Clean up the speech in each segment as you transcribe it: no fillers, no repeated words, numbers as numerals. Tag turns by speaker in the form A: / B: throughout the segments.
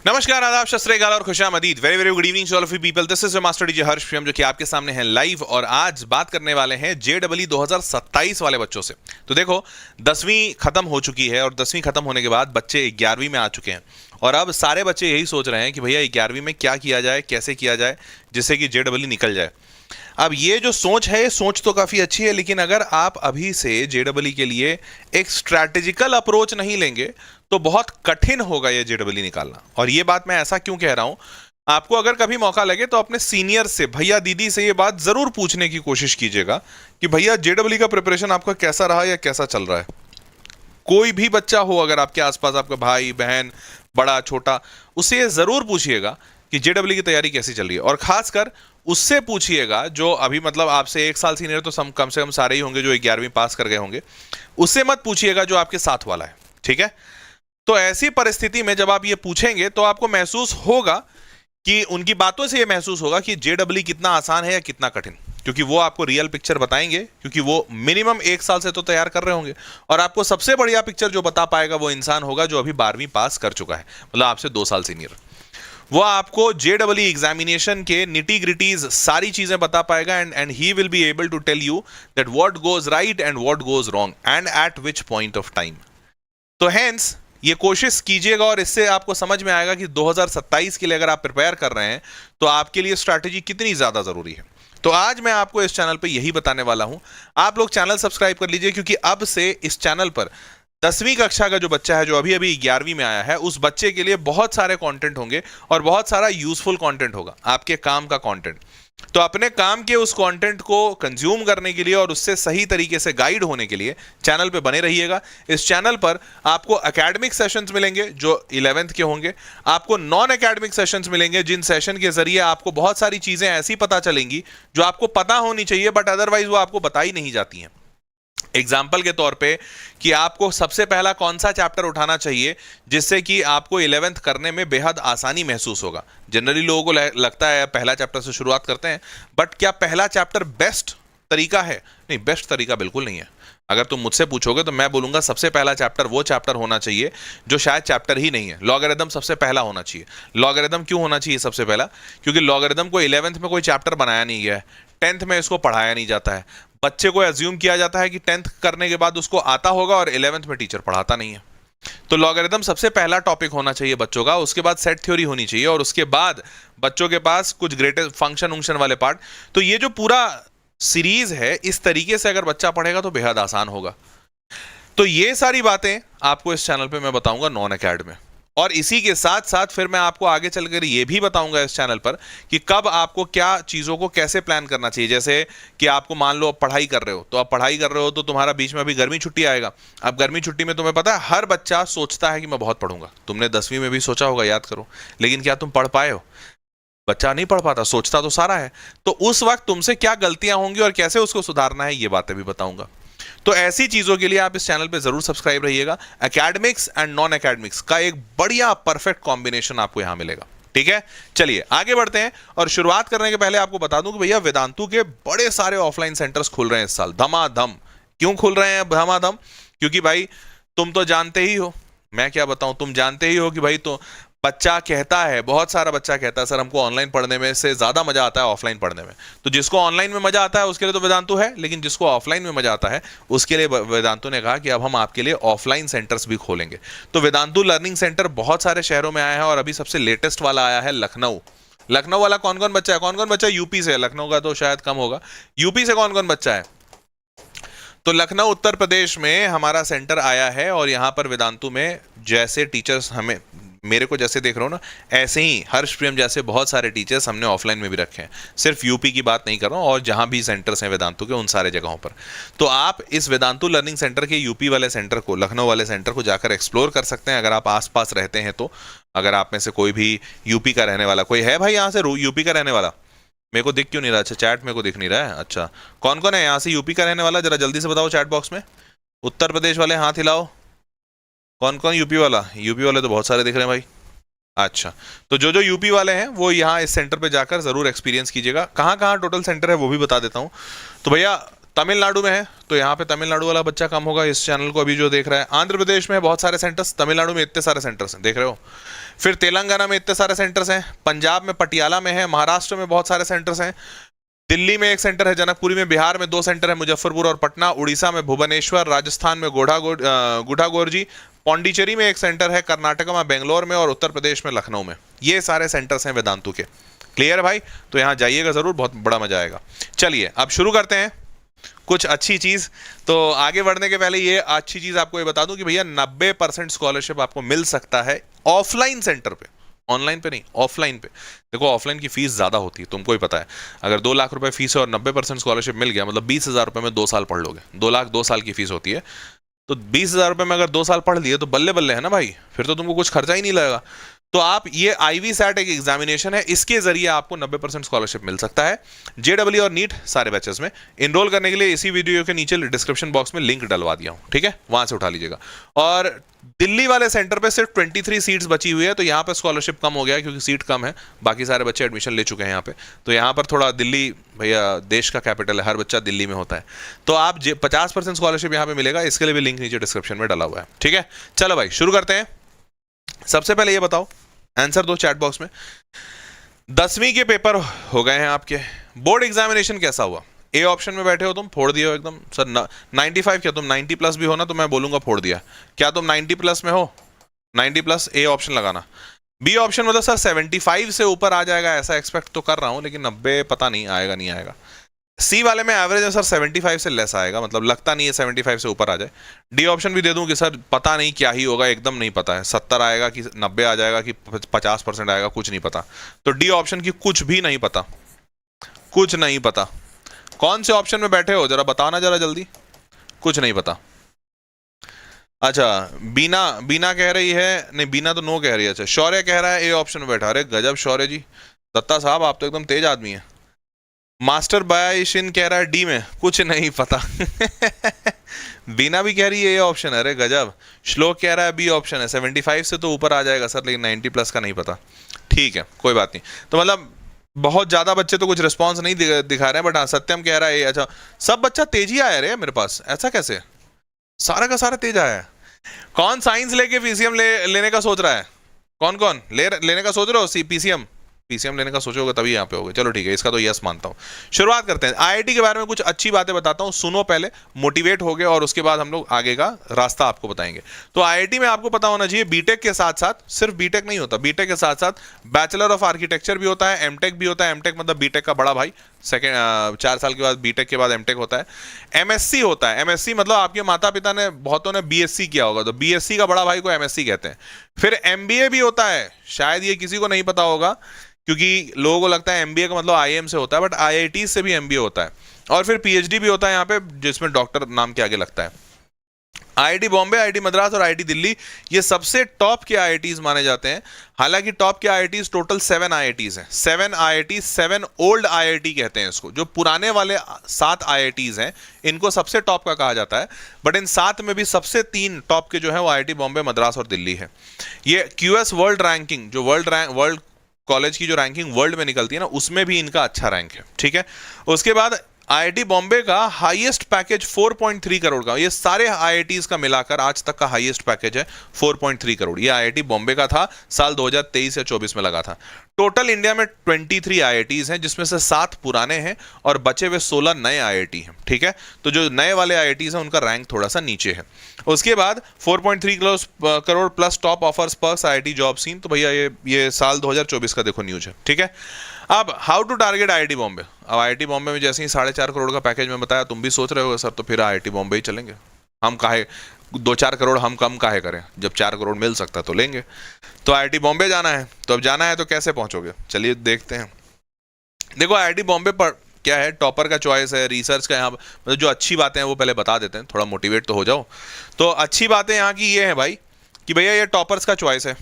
A: नमस्कार, आदाब, सत श्री अकाल और खुशामदीद। Very very good evening to all of you people. This is your master DJ Harsh Priyam, जो कि आपके सामने है लाइव। और आज बात करने वाले हैं जेडब्ल्यू 2027 वाले बच्चों से। तो देखो, 10वीं खत्म हो चुकी है और 10वीं खत्म होने के बाद बच्चे 11वीं में आ चुके हैं। और अब सारे बच्चे यही सोच रहे हैं कि भैया 11वीं में क्या किया जाए, कैसे किया जाए जिससे कि जेडब्ल्यू निकल जाए। अब ये जो सोच है, सोच तो काफ़ी अच्छी है, लेकिन अगर आप अभी से जेडब्ल्यू के लिए एक स्ट्रैटेजिकल अप्रोच नहीं लेंगे तो बहुत कठिन होगा ये जेडब्ल्यू निकालना। और ये बात मैं ऐसा क्यों कह रहा हूं, आपको अगर कभी मौका लगे तो अपने सीनियर से, भैया दीदी से ये बात जरूर पूछने की कोशिश कीजिएगा कि भैया जेडब्ल्यू का प्रिपरेशन आपका कैसा रहा या कैसा चल रहा है। कोई भी बच्चा हो अगर आपके आसपास, आपका भाई बहन, बड़ा छोटा, उससे ये जरूर पूछिएगा कि जेडब्ल्यू की तैयारी कैसी चल रही है। और खासकर उससे पूछिएगा जो अभी मतलब आपसे 1 साल सीनियर, तो कम से कम सारे ही होंगे जो 11वीं पास कर गए होंगे। उससे मत पूछिएगा जो आपके साथ वाला है, ठीक है। तो ऐसी परिस्थिति में जब आप ये पूछेंगे तो आपको महसूस होगा कि उनकी बातों से ये महसूस होगा कि जेडब्ल्यू कितना आसान है या कितना कठिन, क्योंकि वो आपको रियल पिक्चर बताएंगे, क्योंकि वो मिनिमम 1 साल से तो तैयार कर रहे होंगे। और आपको सबसे बढ़िया पिक्चर जो बता पाएगा वो इंसान होगा जो अभी 12वीं पास कर चुका है, मतलब आपसे 2 साल सीनियर। वो आपको जेडब्ल्यू एग्जामिनेशन के निटी ग्रिटीज सारी चीजें बता पाएगा, and he will be able to tell you that what goes right and what goes wrong and at which point of time. तो हेंस ये कोशिश कीजिएगा और इससे आपको समझ में आएगा कि 2027 के लिए अगर आप प्रिपेयर कर रहे हैं तो आपके लिए स्ट्रैटेजी कितनी ज्यादा जरूरी है। तो आज मैं आपको इस चैनल पे यही बताने वाला हूं। आप लोग चैनल सब्सक्राइब कर लीजिए, क्योंकि अब से इस चैनल पर 10वीं कक्षा का जो बच्चा है, जो अभी अभी 11वीं में आया है, उस बच्चे के लिए बहुत सारे कंटेंट होंगे और बहुत सारा यूजफुल कंटेंट होगा, आपके काम का कंटेंट। तो अपने काम के उस कंटेंट को कंज्यूम करने के लिए और उससे सही तरीके से गाइड होने के लिए चैनल पे बने रहिएगा। इस चैनल पर आपको एकेडमिक सेशंस मिलेंगे जो 11th के होंगे, आपको नॉन एकेडमिक सेशंस मिलेंगे जिन सेशन के जरिए आपको बहुत सारी चीजें ऐसी पता चलेंगी जो आपको पता होनी चाहिए बट अदरवाइज वो आपको बताई नहीं जाती हैं। एग्जाम्पल के तौर पे कि आपको सबसे पहला कौन सा चैप्टर उठाना चाहिए जिससे कि आपको 11th करने में बेहद आसानी महसूस होगा। जनरली लोगों को लगता है पहला चैप्टर से शुरुआत करते हैं, बट क्या पहला चैप्टर बेस्ट तरीका है? नहीं, बेस्ट तरीका बिल्कुल नहीं है। अगर तुम मुझसे पूछोगे तो मैं बोलूंगा सबसे पहला चैप्टर वो चैप्टर होना चाहिए जो शायद चैप्टर ही नहीं है। लॉगरिथम सबसे पहला होना चाहिए। लॉगरिथम क्यों होना चाहिए सबसे पहला? क्योंकि लॉगरिथम को 11th में कोई चैप्टर बनाया नहीं गया है, 10th में इसको पढ़ाया नहीं जाता है। बच्चे को एज्यूम किया जाता है कि 10th करने के बाद उसको आता होगा और 11th में टीचर पढ़ाता नहीं है। तो लॉगरिथम सबसे पहला टॉपिक होना चाहिए बच्चों का। उसके बाद सेट थ्योरी होनी चाहिए और उसके बाद बच्चों के पास कुछ ग्रेटेस्ट फंक्शन वाले पार्ट। तो ये जो पूरा सीरीज है, इस तरीके से अगर बच्चा पढ़ेगा तो बेहद आसान होगा। तो ये सारी बातें आपको इस चैनल पे मैं बताऊंगा नॉन एकेडमी में। और इसी के साथ साथ फिर मैं आपको आगे चलकर ये भी बताऊंगा इस चैनल पर कि कब आपको क्या चीज़ों को कैसे प्लान करना चाहिए। जैसे कि आपको मान लो आप पढ़ाई कर रहे हो, तो आप पढ़ाई कर रहे हो तो तुम्हारा बीच में अभी गर्मी छुट्टी आएगा। अब गर्मी छुट्टी में तुम्हें पता है हर बच्चा सोचता है कि मैं बहुत पढ़ूंगा। तुमने 10वीं में भी सोचा होगा, याद करो, लेकिन क्या तुम पढ़ पाए हो? बच्चा नहीं पढ़ पाता, सोचता तो सारा है। तो उस वक्त तुमसे क्या गलतियां होंगी और कैसे उसको सुधारना है, ये बातें भी बताऊंगा। तो ऐसी चीजों के लिए आप इस चैनल पे जरूर सब्सक्राइब रहिएगा। एकेडमिक्स एंड नॉन एकेडमिक्स का एक बढ़िया परफेक्ट कॉम्बिनेशन आपको यहां मिलेगा, ठीक है। चलिए आगे बढ़ते हैं। और शुरुआत करने के पहले आपको बता दूं कि भैया वेदांतु के बड़े सारे ऑफलाइन सेंटर्स खुल रहे हैं इस साल, धमाधम। क्यों खुल रहे हैं धमाधम? क्योंकि भाई तुम तो जानते ही हो, मैं क्या बताऊं, तुम जानते ही हो कि भाई तो बच्चा कहता है, बहुत सारा बच्चा कहता है सर हमको ऑनलाइन पढ़ने में से ज्यादा मजा आता है ऑफलाइन पढ़ने में। तो जिसको ऑनलाइन में मजा आता है उसके लिए तो वेदांतु है, लेकिन जिसको ऑफलाइन में मजा आता है उसके लिए वेदांतु ने कहा कि अब हम आपके लिए ऑफलाइन सेंटर्स भी खोलेंगे। तो वेदांतु लर्निंग सेंटर बहुत सारे शहरों में आया है और अभी सबसे लेटेस्ट वाला आया है लखनऊ। लखनऊ वाला कौन कौन बच्चा है? कौन कौन बच्चा यूपी से? लखनऊ का तो शायद कम होगा। यूपी से कौन कौन बच्चा है? तो लखनऊ उत्तर प्रदेश में हमारा सेंटर आया है और यहाँ पर वेदांतु में जैसे टीचर्स हमें, मेरे को जैसे देख रहे हो ना, ऐसे ही हर्ष प्रियम जैसे बहुत सारे टीचर्स हमने ऑफलाइन में भी रखे हैं। सिर्फ यूपी की बात नहीं कर रहा हूँ, और जहाँ भी सेंटर्स हैं वेदांतु के उन सारे जगहों पर। तो आप इस वेदांतु लर्निंग सेंटर के यूपी वाले सेंटर को, लखनऊ वाले सेंटर को जाकर एक्सप्लोर कर सकते हैं अगर आप आसपास रहते हैं तो। अगर आप में से कोई भी यूपी का रहने वाला कोई है भाई यहाँ से यूपी का रहने वाला? मेरे को दिख क्यों नहीं रहा? अच्छा, चैट मेरे को दिख नहीं रहा है। अच्छा, कौन कौन है यहाँ से यूपी का रहने वाला? जरा जल्दी से बताओ चैट बॉक्स में। उत्तर प्रदेश वाले हाथ हिलाओ। कौन कौन यूपी वाला? यूपी वाले तो बहुत सारे दिख रहे हैं भाई। अच्छा, तो जो जो यूपी वाले हैं वो यहाँ इस सेंटर पे जाकर जरूर एक्सपीरियंस कीजिएगा। कहाँ कहाँ टोटल सेंटर है वो भी बता देता हूँ। तो भैया तमिलनाडु में है तो यहाँ पे तमिलनाडु वाला बच्चा कम होगा इस चैनल को अभी जो देख रहा है। आंध्र प्रदेश में बहुत सारे सेंटर्स, तमिलनाडु में इतने सारे सेंटर्स हैं, देख रहे हो। फिर तेलंगाना में इतने सारे सेंटर्स हैं, पंजाब में पटियाला में है, महाराष्ट्र में बहुत सारे सेंटर्स हैं, दिल्ली में एक सेंटर है, जनकपुरी में, बिहार में 2 सेंटर है, मुजफ्फरपुर और पटना, उड़ीसा में भुवनेश्वर, राजस्थान में गुढ़ागोरजी, पौंडीचेरी में एक सेंटर है, कर्नाटक में बेंगलोर में और उत्तर प्रदेश में लखनऊ में। ये सारे सेंटर्स हैं वेदांतु के। क्लियर है भाई? तो यहाँ जाइएगा जरूर, बहुत बड़ा मजा आएगा। चलिए अब शुरू करते हैं कुछ अच्छी चीज। तो आगे बढ़ने के पहले ये अच्छी चीज आपको ये बता दूं कि भैया 90% स्कॉलरशिप आपको मिल सकता है ऑफलाइन सेंटर पे, ऑनलाइन पे नहीं, ऑफलाइन पे। देखो ऑफलाइन की फीस ज्यादा होती है, तुमको ही पता है। अगर 2 लाख रुपए फीस है और 90% स्कॉलरशिप मिल गया, मतलब 20,000 रुपए में 2 साल पढ़ लोगे। 2 लाख 2 साल की फीस होती है, तो 20,000 रुपए में अगर 2 साल पढ़ लिए तो बल्ले बल्ले है ना भाई, फिर तो तुमको कुछ खर्चा ही नहीं लगेगा। तो आप ये आईवी सैट एक एग्जामिनेशन है, इसके जरिए आपको 90% स्कॉलरशिप मिल सकता है। जेडब्ल्यू और नीट सारे बैचेस में इनरोल करने के लिए इसी वीडियो के नीचे डिस्क्रिप्शन बॉक्स में लिंक डलवा दिया हूं, ठीक है, वहां से उठा लीजिएगा। और दिल्ली वाले सेंटर पे सिर्फ 23 सीट्स बची हुई है, तो यहाँ पे स्कॉलरशिप कम हो गया है क्योंकि सीट कम है, बाकी सारे बच्चे एडमिशन ले चुके हैं यहाँ पे। तो यहाँ पर थोड़ा दिल्ली, भैया देश का कैपिटल है, हर बच्चा दिल्ली में होता है, तो आप 50% स्कॉलरशिप यहाँ पे मिलेगा। इसके लिए भी लिंक नीचे डिस्क्रिप्शन में डला हुआ है, ठीक है। चलो भाई शुरू करते हैं। सबसे पहले ये बताओ, आंसर दो चैट बॉक्स में। 10वीं के पेपर हो गए हैं आपके, बोर्ड एग्जामिनेशन कैसा हुआ? ए ऑप्शन में बैठे हो तुम, फोड़ दिया हो एकदम। सर 95, क्या तुम 90 प्लस भी हो ना तो मैं बोलूंगा फोड़ दिया। क्या तुम 90 प्लस में हो? 90 प्लस ए ऑप्शन लगाना। बी ऑप्शन मतलब सर 75 से ऊपर आ जाएगा ऐसा एक्सपेक्ट तो कर रहा हूं, लेकिन 90 पता नहीं आएगा नहीं आएगा। सी वाले में एवरेज है सर 75 से लेस आएगा, मतलब लगता नहीं है 75 से ऊपर आ जाए। डी ऑप्शन भी दे दूं कि सर पता नहीं क्या ही होगा, एकदम नहीं पता है, 70 आएगा कि 90 आ जाएगा कि 50% आएगा, कुछ नहीं पता। तो डी ऑप्शन की कुछ भी नहीं पता, कुछ नहीं पता। कौन से ऑप्शन में बैठे हो जरा बताना जरा जल्दी, कुछ नहीं पता। अच्छा बीना कह रही है, नहीं बीना तो नो कह रही है। अच्छा शौर्य कह रहा है ए ऑप्शन में बैठा। अरे गजब शौर्य जी, दत्ता साहब आप तो एकदम तेज आदमी है। मास्टर बायशिन कह रहा है डी में, कुछ नहीं पता। बीना भी कह रही है ये ऑप्शन है, अरे गजब। श्लोक कह रहा है बी ऑप्शन है, 75 से तो ऊपर आ जाएगा सर, लेकिन 90 प्लस का नहीं पता। ठीक है कोई बात नहीं। तो मतलब बहुत ज्यादा बच्चे तो कुछ रिस्पॉन्स नहीं दिखा रहे हैं, बट हाँ सत्यम कह रहा है अच्छा सब बच्चा तेज ही आया रे मेरे पास, ऐसा कैसे? सारा का सारा तेज आया है। कौन साइंस लेके पीसीएम लेने का सोच रहा है? कौन कौन लेने का सोच रहे हो? पीसीएम लेने का सोचोगे तभी यहाँ पे होगे। चलो ठीक है, इसका तो यस मानता हूँ। शुरुआत करते हैं। आईआईटी के बारे में कुछ अच्छी बातें बताता हूँ, सुनो पहले, मोटिवेट हो गए और उसके बाद हम लोग आगे का रास्ता आपको बताएंगे। तो आईआईटी में आपको पता होना चाहिए बीटेक के साथ साथ, सिर्फ बीटेक नहीं होता, बीटेक के साथ साथ बैचलर ऑफ आर्किटेक्चर भी होता है, एमटेक भी होता है। एमटेक मतलब बीटेक का बड़ा भाई, सेकेंड 4 साल के बाद बीटेक के बाद एमटेक होता है। एमएससी होता है, एमएससी मतलब आपके माता पिता ने बहुतों ने बीएससी किया होगा, तो बीएससी का बड़ा भाई को एमएससी कहते हैं। फिर एमबीए भी होता है, शायद ये किसी को नहीं पता होगा क्योंकि लोगों को लगता है एमबीए का मतलब आईआईएम से होता है, बट आईआईटी से भी एमबीए होता है। और फिर पीएचडी भी होता है यहाँ पे, जिसमें डॉक्टर नाम के आगे लगता है। आईआईटी बॉम्बे, आईआईटी मद्रास और आईआईटी दिल्ली ये सबसे टॉप के आईआईटीज माने जाते हैं। हालांकि टॉप के आईआईटीज टोटल 7 आईआईटीज हैं। 7 आईआईटी, 7 ओल्ड आईआईटी कहते हैं इसको। जो पुराने वाले 7 आईआईटीज हैं इनको सबसे टॉप का कहा जाता है, बट इन 7 में भी सबसे 3 टॉप के जो है वो आईआईटी बॉम्बे, मद्रास और दिल्ली है। ये क्यूएस वर्ल्ड रैंकिंग, जो वर्ल्ड कॉलेज की जो रैंकिंग वर्ल्ड में निकलती है ना, उसमें भी इनका अच्छा रैंक है, ठीक है। उसके बाद आईआईटी बॉम्बे का हाईएस्ट पैकेज 4.3 करोड़ का, ये सारे आईआईटीज का मिलाकर आज तक का हाईएस्ट पैकेज है 4.3 करोड़। ये आईआईटी बॉम्बे का था, साल 2023 या 24 में लगा था। टोटल इंडिया में 23 आईआईटीज हैं, जिसमें से 7 पुराने हैं और बचे हुए 16 नए आईआईटी हैं, ठीक है। तो जो नए वाले आईआईटीज हैं उनका रैंक थोड़ा सा नीचे है। उसके बाद 4.3 crore plus top offers perks IIT job scene, तो भैया ये साल 2024 का देखो न्यूज है, ठीक है। अब how to target IIT Bombay. अब आईआईटी बॉम्बे में जैसे ही 4.5 करोड़ का पैकेज में बताया, तुम भी सोच रहे हो सर तो फिर आईआईटी बॉम्बे ही चलेंगे, हम काहे 2-4 करोड़ हम कम काहे करें, जब 4 करोड़ मिल सकता तो लेंगे। तो आईआईटी बॉम्बे जाना है, तो अब जाना है तो कैसे पहुंचोगे, चलिए देखते हैं। देखो आईआईटी बॉम्बे पर क्या है, टॉपर का चॉइस है, रिसर्च का यहाँ मतलब जो अच्छी बातें हैं वो पहले बता देते हैं, थोड़ा मोटिवेट तो हो जाओ। तो अच्छी बातें यहाँ की ये है भाई कि भैया ये टॉपर्स का चॉइस है।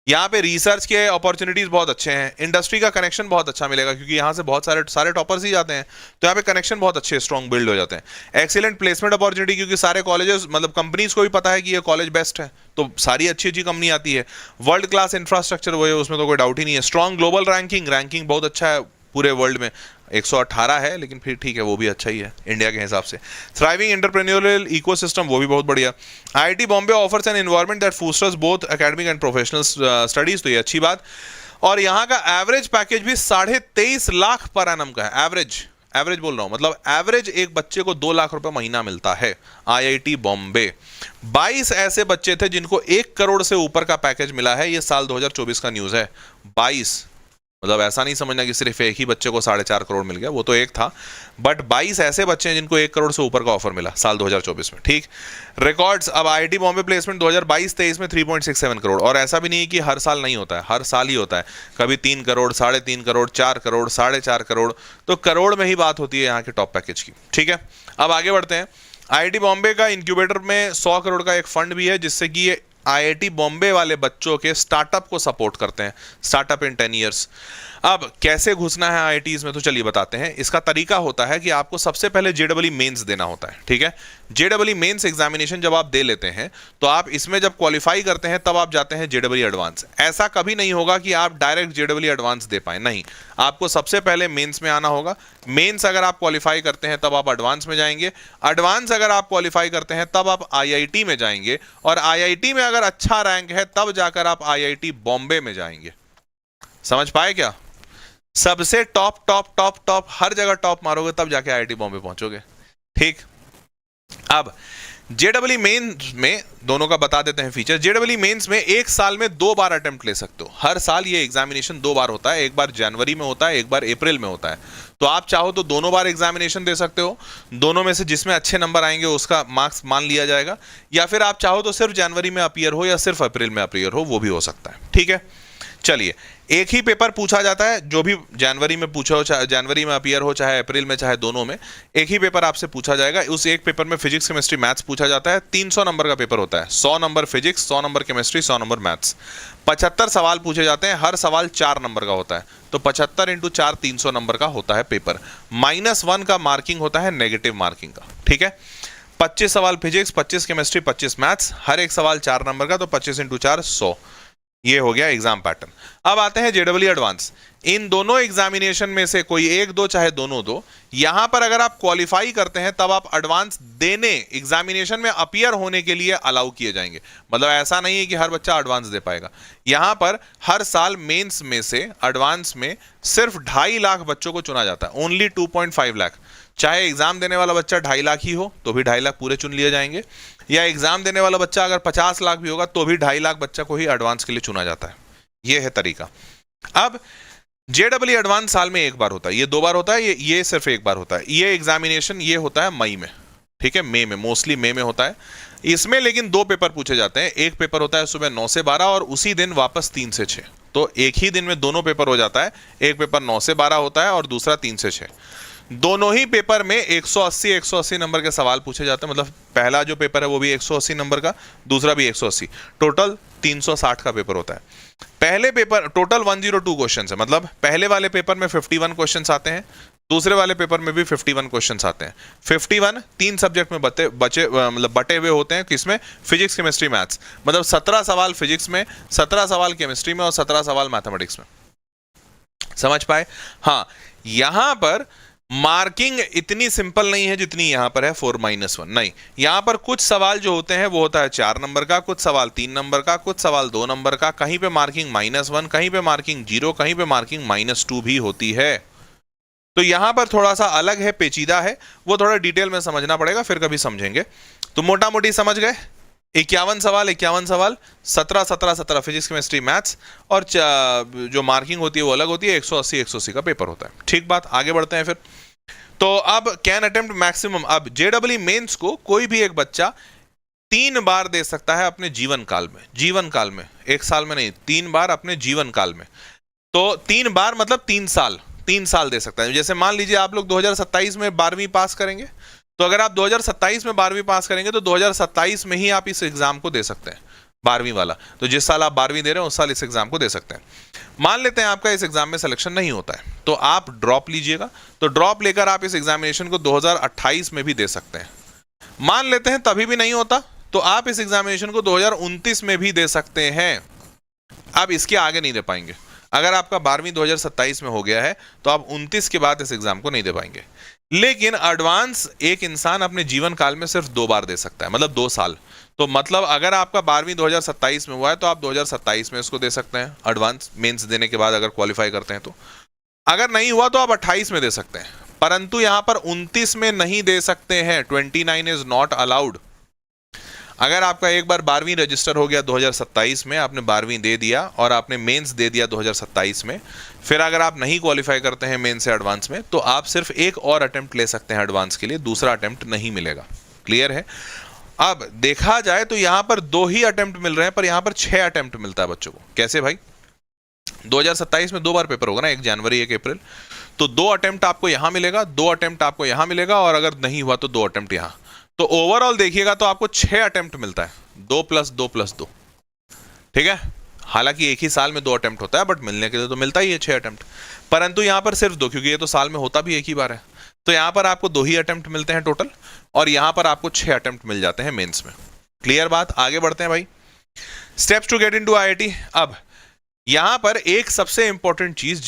A: यहाँ पे रिसर्च के अपॉर्चुनिटीज बहुत अच्छे हैं, इंडस्ट्री का कनेक्शन बहुत अच्छा मिलेगा क्योंकि यहाँ से बहुत सारे टॉपर्स ही जाते हैं, तो यहाँ पे कनेक्शन बहुत अच्छे स्ट्रॉन्ग बिल्ड हो जाते हैं। एक्सीलेंट प्लेसमेंट अपॉर्चुनिटी, क्योंकि सारे कॉलेजेस मतलब कंपनीज को भी पता है कि ये कॉलेज बेस्ट है, तो सारी अच्छी अच्छी कंपनी आती है। वर्ल्ड क्लास इंफ्रास्ट्रक्चर वो है, उसमें तो कोई डाउट ही नहीं है। स्ट्रॉन्ग ग्लोबल रैंकिंग बहुत अच्छा है पूरे वर्ल्ड में, 118 है, लेकिन फिर ठीक है, वो भी अच्छा ही है इंडिया के हिसाब से। थ्राइविंग एंटरप्रेन्योरियल इकोसिस्टम, वो भी बहुत बढ़िया। IIT Bombay offers an environment that fosters both academic and professional studies, तो ये अच्छी बात। और यहाँ का एवरेज पैकेज भी 23.5 लाख पर एनम का है। एवरेज बोल रहा हूं, मतलब एवरेज एक बच्चे को 2 लाख रुपए महीना मिलता है आईआईटी बॉम्बे। 22 ऐसे बच्चे थे जिनको 1 करोड़ से ऊपर का पैकेज मिला है, ये साल 2024 का न्यूज है। 22, मतलब ऐसा नहीं समझना कि सिर्फ एक ही बच्चे को 4.5 करोड़ मिल गया, वो तो एक था, बट 22 ऐसे बच्चे हैं जिनको 1 करोड़ से ऊपर का ऑफर मिला साल 2024 में। ठीक, रिकॉर्ड्स, अब आईआईटी बॉम्बे प्लेसमेंट 2022-23 में 3.67 करोड़, और ऐसा भी नहीं कि हर साल नहीं होता है, हर साल ही होता है। कभी 3 करोड़, 3.5 करोड़, 4 करोड़, 4.5 करोड़, तो करोड़ में ही बात होती है यहाँ के टॉप पैकेज की। ठीक है, अब आगे बढ़ते हैं। आईआईटी बॉम्बे का इंक्यूबेटर में 100 करोड़ का एक फंड भी है, जिससे कि ये आईआईटी बॉम्बे वाले बच्चों के स्टार्टअप को सपोर्ट करते हैं, स्टार्टअप इन 10 ईयर्स। अब कैसे घुसना है आईआईटीज में, तो चलिए बताते हैं। इसका तरीका होता है कि आपको सबसे पहले जेडबलई मेंस देना होता है। ठीक है, जेडबलई मेंस एग्जामिनेशन जब आप दे लेते हैं, तो आप इसमें जब क्वालिफाई करते हैं तब आप जाते हैं जेडबलई एडवांस। ऐसा कभी नहीं होगा कि आप डायरेक्ट जेडबलई एडवांस दे पाए, नहीं, आपको सबसे पहले मेंस में आना होगा। मेंस अगर आप क्वालिफाई करते हैं तब आप एडवांस में जाएंगे, एडवांस अगर आप क्वालिफाई करते हैं तब आप आईआईटी में जाएंगे, और आईआईटी में अगर अच्छा रैंक है तब जाकर आप आईआईटी बॉम्बे में जाएंगे। समझ पाए क्या? सबसे टॉप टॉप टॉप टॉप हर जगह टॉप मारोगे तब जाके आईआईटी बॉम्बे पहुंचोगे। ठीक, अब जेडबलई मेंस में दोनों का बता देते हैं फीचर। जेडबलई मेंस में 1 साल में 2 बार अटेम्प्ट ले सकते हो। हर साल ये एग्जामिनेशन 2 बार होता है, एक बार जनवरी में होता है, एक बार अप्रैल में होता है। तो आप चाहो तो दोनों बार एग्जामिनेशन दे सकते हो, दोनों में से जिसमें अच्छे नंबर आएंगे उसका मार्क्स मान लिया जाएगा, या फिर आप चाहो तो सिर्फ जनवरी में अपीयर हो या सिर्फ अप्रैल में अपीयर हो, वो भी हो सकता है। ठीक है, चलिए, एक ही पेपर पूछा जाता है, जो भी जनवरी में पूछा हो, चाहे जनवरी में अपीयर हो, चाहे अप्रैल में, चाहे दोनों में, एक ही पेपर आपसे पूछा जाएगा। उस एक पेपर में फिजिक्स, केमिस्ट्री, मैथ्स पूछा जाता है। 300 नंबर का पेपर होता है, 100 number physics, 100 number chemistry, 100 number maths. 75 सवाल पूछे जाते हैं, हर सवाल 4 नंबर का होता है, तो 75 इंटू 4 300 नंबर का होता है पेपर। -1 का मार्किंग होता है, नेगेटिव मार्किंग का। ठीक है, 25 सवाल फिजिक्स, 25 केमिस्ट्री, 25 मैथ्स, हर एक सवाल 4 नंबर का, तो 25 इंटू 4 100। ये हो गया एग्जाम पैटर्न। अब आते हैं जेडबलई एडवांस। इन दोनों एग्जामिनेशन में से कोई एक दो, चाहे दोनों दो, यहां पर अगर आप क्वालिफाई करते हैं तब आप एडवांस देने, एग्जामिनेशन में अपीयर होने के लिए अलाउ किए जाएंगे। मतलब ऐसा नहीं है कि हर बच्चा एडवांस दे पाएगा। यहां पर हर साल मेंस में से एडवांस में सिर्फ 2.5 लाख बच्चों को चुना जाता है, ओनली 2.5 लाख। चाहे एग्जाम देने वाला बच्चा 2.5 लाख ही हो तो भी 2.5 लाख पूरे चुन लिए जाएंगे, या एग्जाम देने वाला बच्चा अगर 50 लाख भी होगा तो भी 2.5 लाख बच्चा को ही एडवांस के लिए चुना जाता है। यह है तरीका। अब जेडबलई एडवांस साल में 1 बार होता है, ये 2 बार होता है, ये सिर्फ 1 बार होता है। ये एग्जामिनेशन ये होता है मई में। ठीक है, मई में, मोस्टली मई में होता है। इसमें लेकिन 2 पेपर पूछे जाते हैं। एक पेपर होता है सुबह 9 से 12 और उसी दिन वापस 3 से 6, तो एक ही दिन में दोनों पेपर हो जाता है। एक पेपर 9 से 12 होता है और दूसरा 3 से 6। दोनों ही पेपर में 180 नंबर के सवाल पूछे जाते हैं। मतलब पहला जो पेपर है वो भी 180 नंबर का, दूसरा भी 180, टोटल 360 का पेपर होता है। पहले पेपर टोटल 102 क्वेश्चन है, मतलब पहले वाले पेपर में 51 क्वेश्चन आते हैं, दूसरे वाले पेपर में भी 51 क्वेश्चन आते हैं। 51 3 सब्जेक्ट में बटे हुए होते हैं, किसमें? Physics, chemistry, maths. मतलब 17 सवाल फिजिक्स में, 17 सवाल केमिस्ट्री में और 17 सवाल मैथमेटिक्स में। समझ पाए? हाँ, यहां पर मार्किंग इतनी सिंपल नहीं है जितनी यहां पर है 4-1। नहीं, यहां पर कुछ सवाल जो होते हैं वो होता है 4 नंबर का, कुछ सवाल 3 नंबर का, कुछ सवाल 2 नंबर का, कहीं पे मार्किंग -1, कहीं पे मार्किंग 0, कहीं पे मार्किंग -2 भी होती है। तो यहां पर थोड़ा सा अलग है, पेचीदा है, वो थोड़ा डिटेल में समझना पड़ेगा, फिर कभी समझेंगे। तो मोटा मोटी समझ गए, 51 सवाल 17 फिजिक्स, केमिस्ट्री, मैथ्स, और जो मार्किंग होती है वो अलग होती है। 180 का पेपर होता है। ठीक बात, आगे बढ़ते हैं फिर। तो अब कैन अटेम्प्ट मैक्सिमम, अब जेडबलई मेंस को कोई भी एक बच्चा 3 बार दे सकता है अपने जीवन काल में, 1 साल में नहीं, 3 बार अपने जीवन काल में। तो 3 बार मतलब 3 साल दे सकता है। जैसे मान लीजिए आप लोग 2027 में 12वीं पास करेंगे, तो अगर आप 2027 में 12वीं पास करेंगे तो 2027 में ही आप इस एग्जाम को दे सकते हैं, 12वीं वाला। तो जिस साल आप 12वीं दे रहे हैं उस साल इस एग्जाम को दे सकते हैं। मान लेते हैं आपका इस एग्जाम में सिलेक्शन नहीं होता है, तो आप ड्रॉप लीजिएगा। तो ड्रॉप लेकर आप इस एग्जामिनेशन को 2028 में भी दे सकते हैं। मान लेते हैं तभी भी नहीं होता, तो आप इस एग्जामिनेशन को 2029 में भी दे सकते हैं। अब इसके आगे नहीं दे पाएंगे। अगर आपका 12वीं 2027 में हो गया है तो आप 29 के बाद इस एग्जाम को नहीं दे पाएंगे। लेकिन एडवांस एक इंसान अपने जीवन काल में सिर्फ 2 बार दे सकता है, मतलब 2 साल। तो मतलब अगर आपका 12वीं 2027 में हुआ है तो आप 2027 में इसको दे सकते हैं, एडवांस मेंस देने के बाद अगर क्वालिफाई करते हैं तो। अगर नहीं हुआ तो आप 28 में दे सकते हैं, परंतु यहां पर 29 में नहीं दे सकते हैं। 29 इज नॉट अलाउड। अगर आपका एक बार 12वीं रजिस्टर हो गया 2027 में, आपने 12वीं दे दिया और आपने मेंस दे दिया 2027 में, फिर अगर आप नहीं क्वालिफाई करते हैं मेंस से एडवांस में, तो आप सिर्फ एक और अटेम्प्ट ले सकते हैं एडवांस के लिए, दूसरा अटेम्प्ट नहीं मिलेगा। क्लियर है? अब देखा जाए तो यहां पर 2 ही अटेम्प्ट मिल रहे हैं, पर यहां पर 6 अटेम्प्ट मिलता है बच्चों को। कैसे भाई? 2027 में 2 बार पेपर होगा ना, 1 जनवरी 1 अप्रैल, तो 2 अटेम्प्ट आपको यहां मिलेगा, 2 अटेम्प्ट आपको यहां मिलेगा, और अगर नहीं हुआ तो 2 अटेम्प्ट यहां। तो ओवरऑल देखिएगा तो आपको 6 अटेम्प्ट मिलता है, 2 + 2 + 2। ठीक है? हालांकि एक ही साल में 2 अटेम्प्ट होता है, बट मिलने के लिए तो मिलता ही है 6 अटेम्प्ट, परंतु यहां पर सिर्फ 2, क्योंकि ये तो साल में होता भी एक ही बार है। तो यहां पर आपको 2 ही अटेम्प्ट मिलते हैं टोटल, और यहां पर आपको 6 अटेम्प्ट मिल जाते हैं मेंस में। क्लियर बात? आगे बढ़ते हैं भाई। Steps to get into IIT. अब यहां पर एक सबसे इंपॉर्टेंट चीज,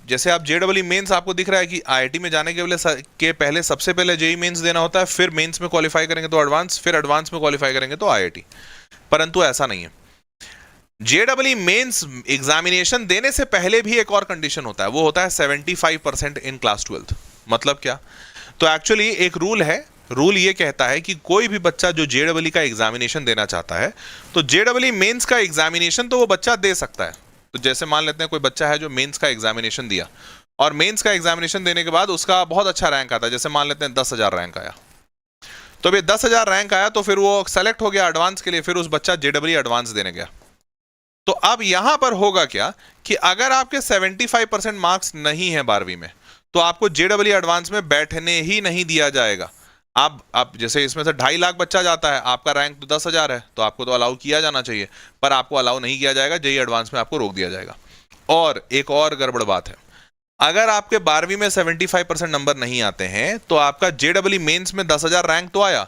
A: जैसे आप जेईई मेंस आपको दिख रहा है कि आईआईटी में जाने के पहले सबसे पहले जेईई मेंस देना होता है, फिर मेंस में क्वालिफाई करेंगे तो एडवांस, फिर एडवांस में क्वालिफाई करेंगे तो आईआईटी। परंतु ऐसा नहीं है। जेईई मेंस एग्जामिनेशन देने से पहले भी एक और कंडीशन होता है, वो होता है 75% इन क्लास 12th। मतलब क्या? तो एक्चुअली एक रूल है, रूल ये कहता है कि कोई भी बच्चा जो जेईई का एग्जामिनेशन देना चाहता है, तो जेईई मेंस का एग्जामिनेशन तो वो बच्चा दे सकता है। तो जैसे मान लेते हैं कोई बच्चा है जो मेंस का एग्जामिनेशन दिया, और मेंस का एग्जामिनेशन देने के बाद उसका बहुत अच्छा रैंक आता है, जैसे मान लेते हैं 10,000 रैंक आया, तो अभी 10,000 रैंक आया तो फिर वो सेलेक्ट हो गया एडवांस के लिए, फिर उस बच्चा जेईई एडवांस देने गया। तो अब यहां पर होगा क्या कि अगर आपके 75% मार्क्स नहीं है 12वीं में, तो आपको जेईई एडवांस में बैठने ही नहीं दिया जाएगा। आप जैसे इसमें से 2.5 लाख बच्चा जाता है, आपका रैंक तो 10,000 है, तो आपको तो अलाउ किया जाना चाहिए, पर आपको अलाउ नहीं किया जाएगा, जेईई एडवांस में आपको रोक दिया जाएगा। और एक और गड़बड़ बात है, अगर आपके 12वीं में 75% नंबर नहीं आते हैं, तो आपका जेईई मेंस में 10,000 रैंक तो आया,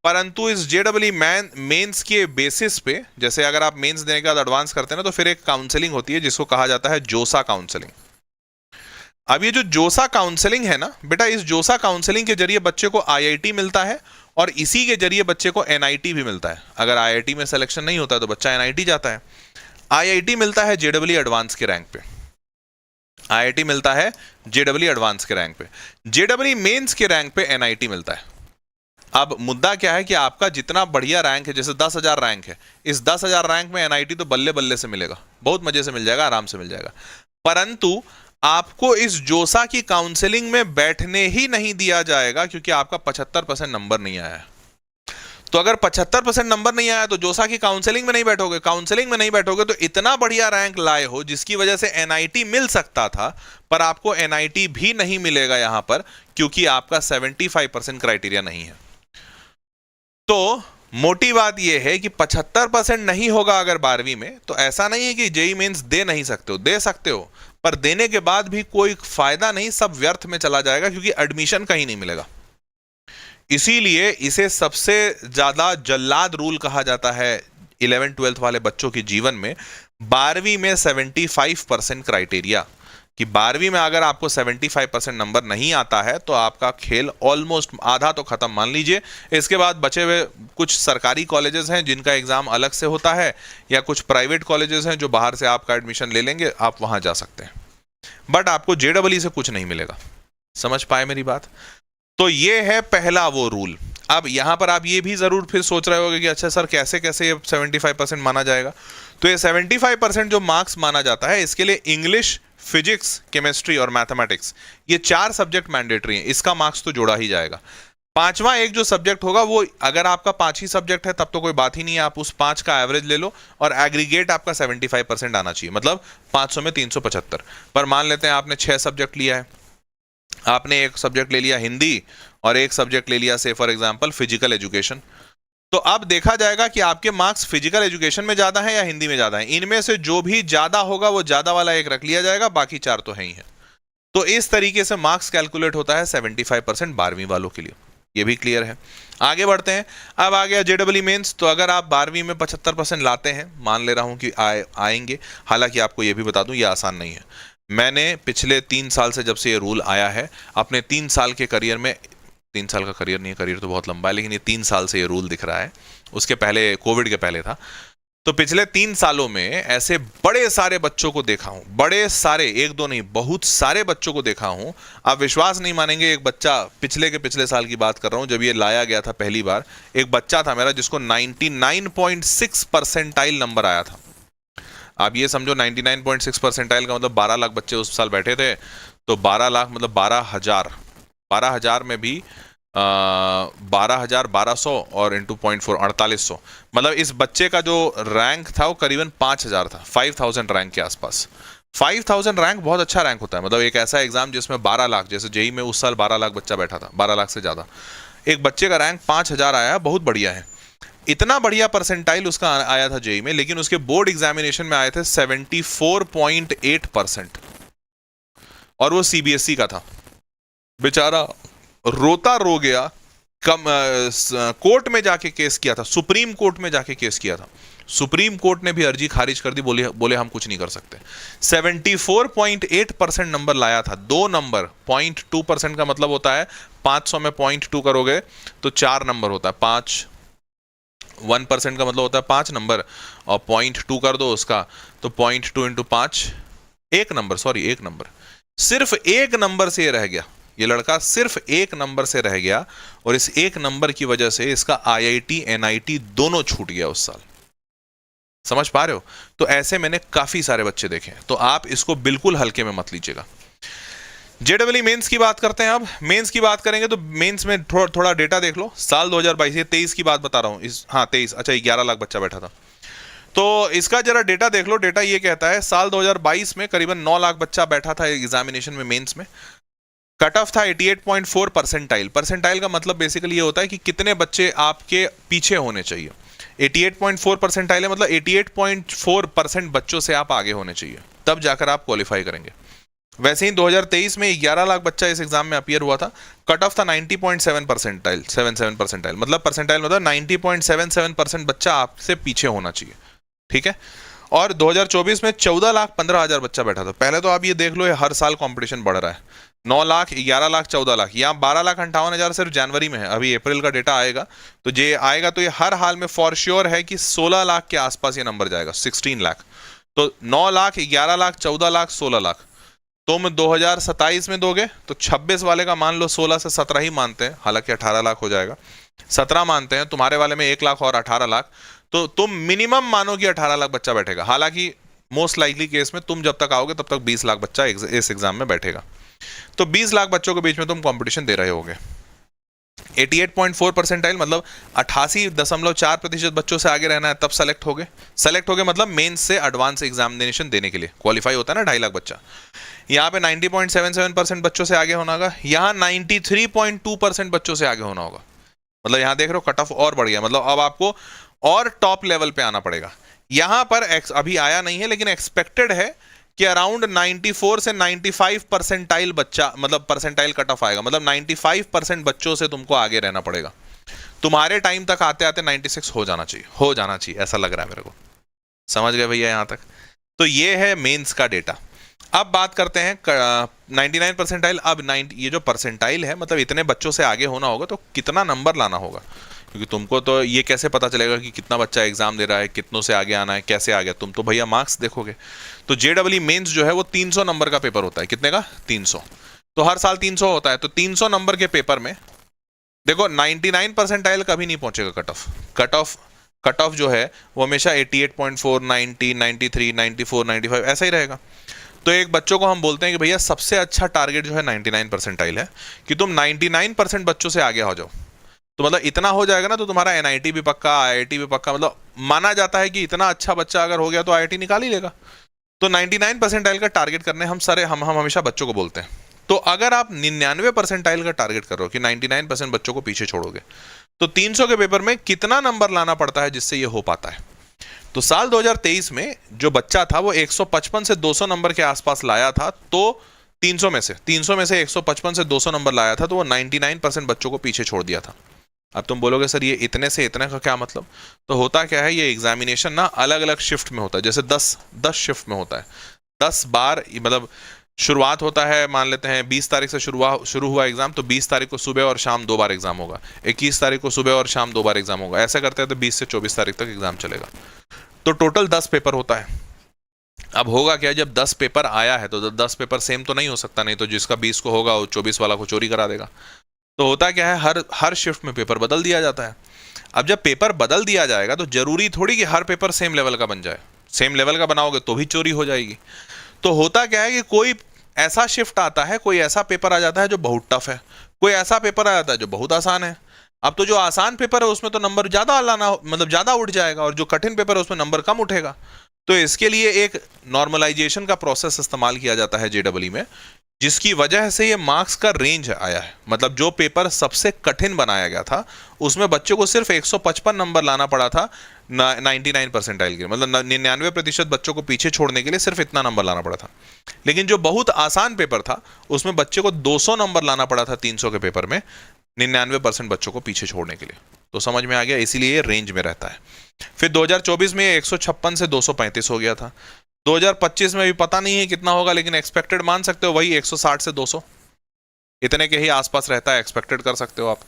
A: परंतु इस जेईई मेंस के बेसिस पे, जैसे अगर आप मेंस देने के बाद एडवांस करते हैं ना, तो फिर एक काउंसलिंग होती है जिसको कहा जाता है जोसा काउंसलिंग। अब ये जो जोसा काउंसलिंग है ना बेटा, इस जोसा काउंसलिंग के जरिए बच्चे को आईआईटी मिलता है, और इसी के जरिए बच्चे को एनआईटी भी मिलता है। अगर आईआईटी में सिलेक्शन नहीं होता तो बच्चा एनआईटी जाता है। आईआईटी मिलता है जेईई एडवांस के रैंक पे, आईआईटी मिलता है जेईई एडवांस के रैंक पे, जेईई मेंस के रैंक पे एनआईटी मिलता है। अब मुद्दा क्या है कि आपका जितना बढ़िया रैंक है, जैसे 10,000 रैंक है, इस 10,000 रैंक में एनआईटी तो बल्ले बल्ले से मिलेगा, बहुत मजे से मिल जाएगा, आराम से मिल जाएगा, परंतु आपको इस जोसा की काउंसलिंग में बैठने ही नहीं दिया जाएगा, क्योंकि आपका 75% नंबर नहीं आया है। तो अगर 75% नंबर नहीं आया तो जोसा की काउंसलिंग में नहीं बैठोगे, काउंसलिंग में नहीं बैठोगे तो इतना बढ़िया रैंक लाए हो जिसकी वजह से एनआईटी मिल सकता था, पर आपको एनआईटी भी नहीं मिलेगा यहां पर, क्योंकि आपका 75% क्राइटेरिया नहीं है। तो मोटी बात यह है कि 75% नहीं होगा अगर 12वीं में, तो ऐसा नहीं है कि जेईई मेंस दे नहीं सकते हो, दे सकते हो, पर देने के बाद भी कोई फायदा नहीं, सब व्यर्थ में चला जाएगा, क्योंकि एडमिशन कहीं नहीं मिलेगा। इसीलिए इसे सबसे ज्यादा जल्लाद रूल कहा जाता है 11th-12th वाले बच्चों के जीवन में। 12वीं में 75% क्राइटेरिया, कि 12वीं में अगर आपको 75% नंबर नहीं आता है तो आपका खेल ऑलमोस्ट आधा तो खत्म मान लीजिए। इसके बाद बचे हुए कुछ सरकारी कॉलेजेस हैं जिनका एग्जाम अलग से होता है, या कुछ प्राइवेट कॉलेजेस हैं जो बाहर से आपका एडमिशन ले लेंगे, आप वहां जा सकते हैं, बट आपको जेईई से कुछ नहीं मिलेगा। समझ पाए मेरी बात? तो ये है पहला वो रूल। अब यहां पर आप ये भी जरूर फिर सोच रहे होंगे कि अच्छा सर कैसे कैसे ये 75% माना जाएगा। तो ये 75% जो मार्क्स माना जाता है, इसके लिए इंग्लिश, फिजिक्स, केमिस्ट्री और मैथमेटिक्स, ये 4 सब्जेक्ट मैंडेटरी हैं, इसका मार्क्स तो जोड़ा ही जाएगा। 5वां एक जो सब्जेक्ट होगा, वो अगर आपका 5 ही सब्जेक्ट है तब तो कोई बात ही नहीं है, आप उस 5 का एवरेज ले लो और एग्रीगेट आपका 75% आना चाहिए, मतलब 500 में 375। पर मान लेते हैं आपने 6 सब्जेक्ट लिया है, आपने एक सब्जेक्ट ले लिया हिंदी और एक सब्जेक्ट ले लिया से फॉर एग्जांपल फिजिकल एजुकेशन, तो अब देखा जाएगा कि आपके मार्क्स फिजिकल एजुकेशन में ज्यादा है या हिंदी में ज्यादा है। इनमें से जो भी ज्यादा होगा वो ज्यादा वाला एक रख लिया जाएगा, बाकी 4 तो है ही है। तो इस तरीके से मार्क्स कैलकुलेट होता है 75% 12वीं वालों के लिए। ये भी क्लियर है। आगे बढ़ते हैं। अब आ गया जेडब्ल्यू मेंस। तो अगर आप 12वीं में 75% लाते हैं, मान ले रहा हूं कि आएंगे, हालांकि आपको ये भी बता दूं ये आसान नहीं है। मैंने पिछले 3 साल से, जब से ये रूल आया है, अपने 3 साल के करियर में, 3 साल का करियर नहीं है, करियर तो बहुत लंबा है, लेकिन ये 3 साल से ये रूल दिख रहा है। उसके पहले, कोविड के पहले था। तो पिछले 3 सालों में ऐसे बड़े सारे बच्चों को देखा हूं, बड़े सारे, एक दो नहीं, बहुत सारे बच्चों को देखा हूं। आप विश्वास नहीं मानेंगे, एक बच्चा, पिछले के पिछले साल की बात कर रहा हूं, जब ये लाया गया था पहली बार, एक बच्चा था मेरा जिसको 99.6 परसेंटाइल नंबर आया था। आप ये समझो 99.6 परसेंटाइल का मतलब 12 लाख बच्चे उस साल बैठे थे, तो 12 लाख मतलब 12,000, 12,000 में भी 12,1200 और इंटू 0.4 4800, मतलब इस बच्चे का जो रैंक था वो करीबन 5,000 था, 5,000 रैंक के आसपास। 5,000 रैंक बहुत अच्छा रैंक होता है, मतलब एक ऐसा एग्जाम जिसमें 12 लाख, जैसे जेई में उस साल 12 लाख बच्चा बैठा था, 12 लाख से ज़्यादा, एक बच्चे का रैंक 5,000 आया, बहुत बढ़िया है। इतना बढ़िया परसेंटाइल उसका आया था जेई में, लेकिन उसके बोर्ड एग्जामिनेशन में आए थे 74.8%, और वो सीबीएसई का था। बेचारा रोता रो गया, कोर्ट में जाके केस किया था, सुप्रीम कोर्ट में जाके केस किया था। सुप्रीम कोर्ट ने भी अर्जी खारिज कर दी, बोले हम कुछ नहीं कर सकते। 74.8% नंबर लाया था, 2 नंबर, 0.2% का मतलब होता है 500 में 0.2 करोगे तो 4 नंबर होता है, 1% का मतलब होता है 5 नंबर, और 0.2 कर दो उसका तो 0.2 इंटू 5, 1 नंबर, सॉरी 1 नंबर, सिर्फ 1 नंबर से ये रह गया। ये लड़का सिर्फ 1 नंबर से रह गया, और इस 1 नंबर की वजह से इसका आईआईटी एनआईटी दोनों छूट गया उस साल। समझ पा रहे हो? तो ऐसे मैंने काफी सारे बच्चे देखे हैं, तो आप इसको बिल्कुल हल्के में मत लीजिएगा। जेडब्ल्यू मेंस की बात करते हैं। अब मेंस की बात करेंगे तो मेंस में थोड़ा डेटा देख लो। साल 2022, ये 23 की बात बता रहा हूँ, 23, अच्छा 11 लाख बच्चा बैठा था, तो इसका जरा डेटा देख लो। डेटा ये कहता है साल 2022 में करीबन 9 लाख बच्चा बैठा था एग्जामिनेशन में, मेंस में। कट ऑफ था 88.4 परसेंटाइल। परसेंटाइल का मतलब बेसिकली ये होता है कि कितने बच्चे आपके पीछे होने चाहिए। 88.4 परसेंटाइल है, मतलब 88.4% बच्चों से आप आगे होने चाहिए, तब जाकर आप क्वालिफाई करेंगे। वैसे ही 2023 में 11 लाख बच्चा इस एग्जाम में अपीयर हुआ था। कट ऑफ था 90.7 परसेंटाइल, 77 परसेंटाइल, मतलब परसेंटाइल मतलब 90.77% बच्चा आपसे पीछे होना चाहिए, ठीक है। और 2024 में 14,15,000 बच्चा बैठा था। पहले तो आप ये देख लो, ये हर साल कंपटीशन बढ़ रहा है। 9 लाख, 11 लाख, 14 लाख, यहाँ 12,58,000 सिर्फ जनवरी में है। अभी अप्रैल का डेटा आएगा तो ये आएगा, तो ये हर हाल में फॉर श्योर है कि 16 लाख के आसपास ये नंबर जाएगा, 16 लाख। तो 9 लाख, 11 लाख, 14 लाख, 16 लाख, तुम 2027 में दोगे तो 26 वाले का मान लो 16 से 17 ही मानते हैं, हालांकि 18 लाख हो जाएगा, 17 मानते हैं, तुम्हारे वाले में 1 लाख और 18 लाख, तो तुम मिनिमम मानो कि 18 लाख बच्चा बैठेगा। हालांकि मोस्ट लाइकली केस में तुम जब तक आओगे तब तक 20 लाख बच्चा इस एग्जाम में बैठेगा। तो 20 लाख बच्चों के बीच में तुम कंपटीशन दे रहे होगे। 88.4 परसेंटाइल मतलब 88.4% बच्चों से आगे रहना है, तब सेलेक्ट हो गए मतलब मेंस से एडवांस एग्जामिनेशन देने के लिए क्वालिफाई होता है ना 2.5 लाख बच्चा। यहाँ पे 90.77% बच्चों से आगे होना होगा, यहाँ 93.2% बच्चों से आगे होना होगा। मतलब यहाँ देख रहे हो कट ऑफ और बढ़ गया, मतलब अब आपको और टॉप लेवल पे आना पड़ेगा। यहाँ पर अभी आया नहीं है, लेकिन एक्सपेक्टेड है कि अराउंड 94 से 95 परसेंटाइल बच्चा, मतलब परसेंटाइल कट ऑफ आएगा, मतलब 95% बच्चों से तुमको आगे रहना पड़ेगा। तुम्हारे टाइम तक आते आते 96 हो जाना चाहिए, ऐसा लग रहा है मेरे को। समझ गए भैया यहाँ तक? तो ये है मेंस का डेटा। अब बात करते हैं 99 परसेंटाइल। अब ये जो परसेंटाइल है, मतलब इतने बच्चों से आगे होना होगा, तो कितना नंबर लाना होगा, क्योंकि तुमको तो ये कैसे पता चलेगा कि कितना बच्चा एग्जाम दे रहा है, कितनों से आगे आना है, कैसे आ गया, तुम तो भैया मार्क्स देखोगे। तो जेडब्ल्यू मेंस जो है वो 300 नंबर का पेपर होता है। कितने का? 300। तो हर साल 300 होता है, तो 300 नंबर के पेपर में देखो 99 परसेंटाइल कभी नहीं पहुंचेगा कट ऑफ जो है वो हमेशा 88.4, 90, 93, 94, 95 ऐसा ही रहेगा। तो एक बच्चों को हम बोलते हैं कि भैया सबसे अच्छा टारगेट जो है 99 परसेंटाइल है, कि तुम 99% बच्चों से आगे हो जाओ। तो मतलब इतना हो जाएगा ना, तो तुम्हारा एनआईटी भी पक्का, आईआईटी भी पक्का, मतलब माना जाता है कि इतना अच्छा बच्चा अगर हो गया तो आईआईटी निकाल ही लेगा। तो 99 परसेंटाइल का टारगेट करने हम हमेशा बच्चों को बोलते हैं। तो अगर आप 99 परसेंटाइल का टारगेट कर रहे हो कि 99% बच्चों को पीछे छोड़ोगे, तो 300 के पेपर में कितना नंबर लाना पड़ता है जिससे ये हो पाता है? तो साल 2023 में जो बच्चा था वो 155 से 200 नंबर के आसपास लाया था, तो 300 में से 155 से 200 नंबर लाया था, तो वो 99% बच्चों को पीछे छोड़ दिया था। अब तुम बोलोगे सर ये इतने से इतने का क्या मतलब? तो होता क्या है, ये एग्जामिनेशन ना अलग अलग शिफ्ट में होता है, जैसे 10 शिफ्ट में होता है। 10 बार, मतलब शुरुआत होता है, मान लेते हैं 20 तारीख से शुरू हुआ एग्जाम, तो 20 तारीख को सुबह और शाम 2 बार एग्जाम होगा, 21 तारीख को सुबह और शाम 2 बार एग्जाम होगा, ऐसा करते हैं तो 20 से 24 तारीख तक एग्जाम चलेगा। तो टोटल 10 पेपर होता है। अब होगा क्या, जब 10 पेपर आया है तो 10 पेपर सेम तो नहीं हो सकता, नहीं तो जिसका 20 को होगा वो 24 वाला को चोरी करा देगा। तो होता क्या है, हर शिफ्ट में पेपर बदल दिया जाता है। अब जब पेपर बदल दिया जाएगा तो जरूरी थोड़ी कि हर पेपर सेम लेवल का बन जाए, सेम लेवल का बनाओगे तो भी चोरी हो जाएगी। तो होता क्या है कि कोई ऐसा शिफ्ट आता है, कोई ऐसा पेपर आ जाता है जो बहुत टफ है, कोई ऐसा पेपर आ जाता है जो बहुत आसान है। अब तो जो आसान पेपर है उसमें तो नंबर ज्यादा लाना, मतलब ज्यादा उठ जाएगा, और जो कठिन पेपर है उसमें नंबर कम उठेगा। तो इसके लिए एक नॉर्मलाइजेशन का प्रोसेस इस्तेमाल किया जाता है जेडबलई में, जिसकी वजह से ये मार्क्स का रेंज आया है। मतलब जो पेपर सबसे कठिन बनाया गया था उसमें बच्चों को सिर्फ 155 नंबर लाना पड़ा था 99 परसेंटाइल के, मतलब 99% बच्चों को पीछे छोड़ने के लिए सिर्फ इतना नंबर लाना पड़ा था। लेकिन जो बहुत आसान पेपर था उसमें बच्चे को 200 नंबर लाना पड़ा था 300 के पेपर में, 99% बच्चों को पीछे छोड़ने के लिए। तो समझ में आ गया, इसीलिए ये रेंज में रहता है। फिर 2024 में 156 से 235 हो गया था। 2025 में भी पता नहीं है कितना होगा, लेकिन एक्सपेक्टेड मान सकते हो वही 160 से 200, इतने के ही आसपास रहता है, एक्सपेक्टेड कर सकते हो आप।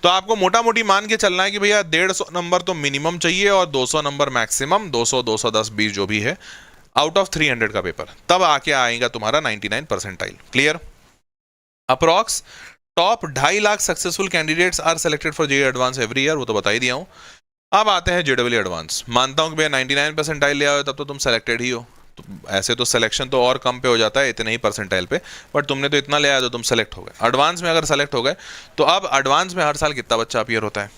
A: तो आपको मोटा मोटी मान के चलना है कि भैया 150 नंबर तो मिनिमम चाहिए और 200 नंबर मैक्सिमम, 200, 210, 20 जो भी है, आउट ऑफ 300 का पेपर, तब आके आएगा तुम्हारा 99 percentile. Clear? Approx top 2.5 lakh successful candidates are selected for JEE advance every year, वो तो बता ही दिया हूं। अब आते हैं जेडबलई एडवांस। मानता हूं कि भैया 99 परसेंटाइल ले आओ तब तो तुम सेलेक्टेड ही हो। तो ऐसे तो सिलेक्शन तो और कम पे हो जाता है इतने ही परसेंटाइल पे, बट तुमने तो इतना ले आया तो तुम सेलेक्ट हो गए। एडवांस में अगर सेलेक्ट हो गए तो अब एडवांस में हर साल कितना बच्चा अपीयर होता है?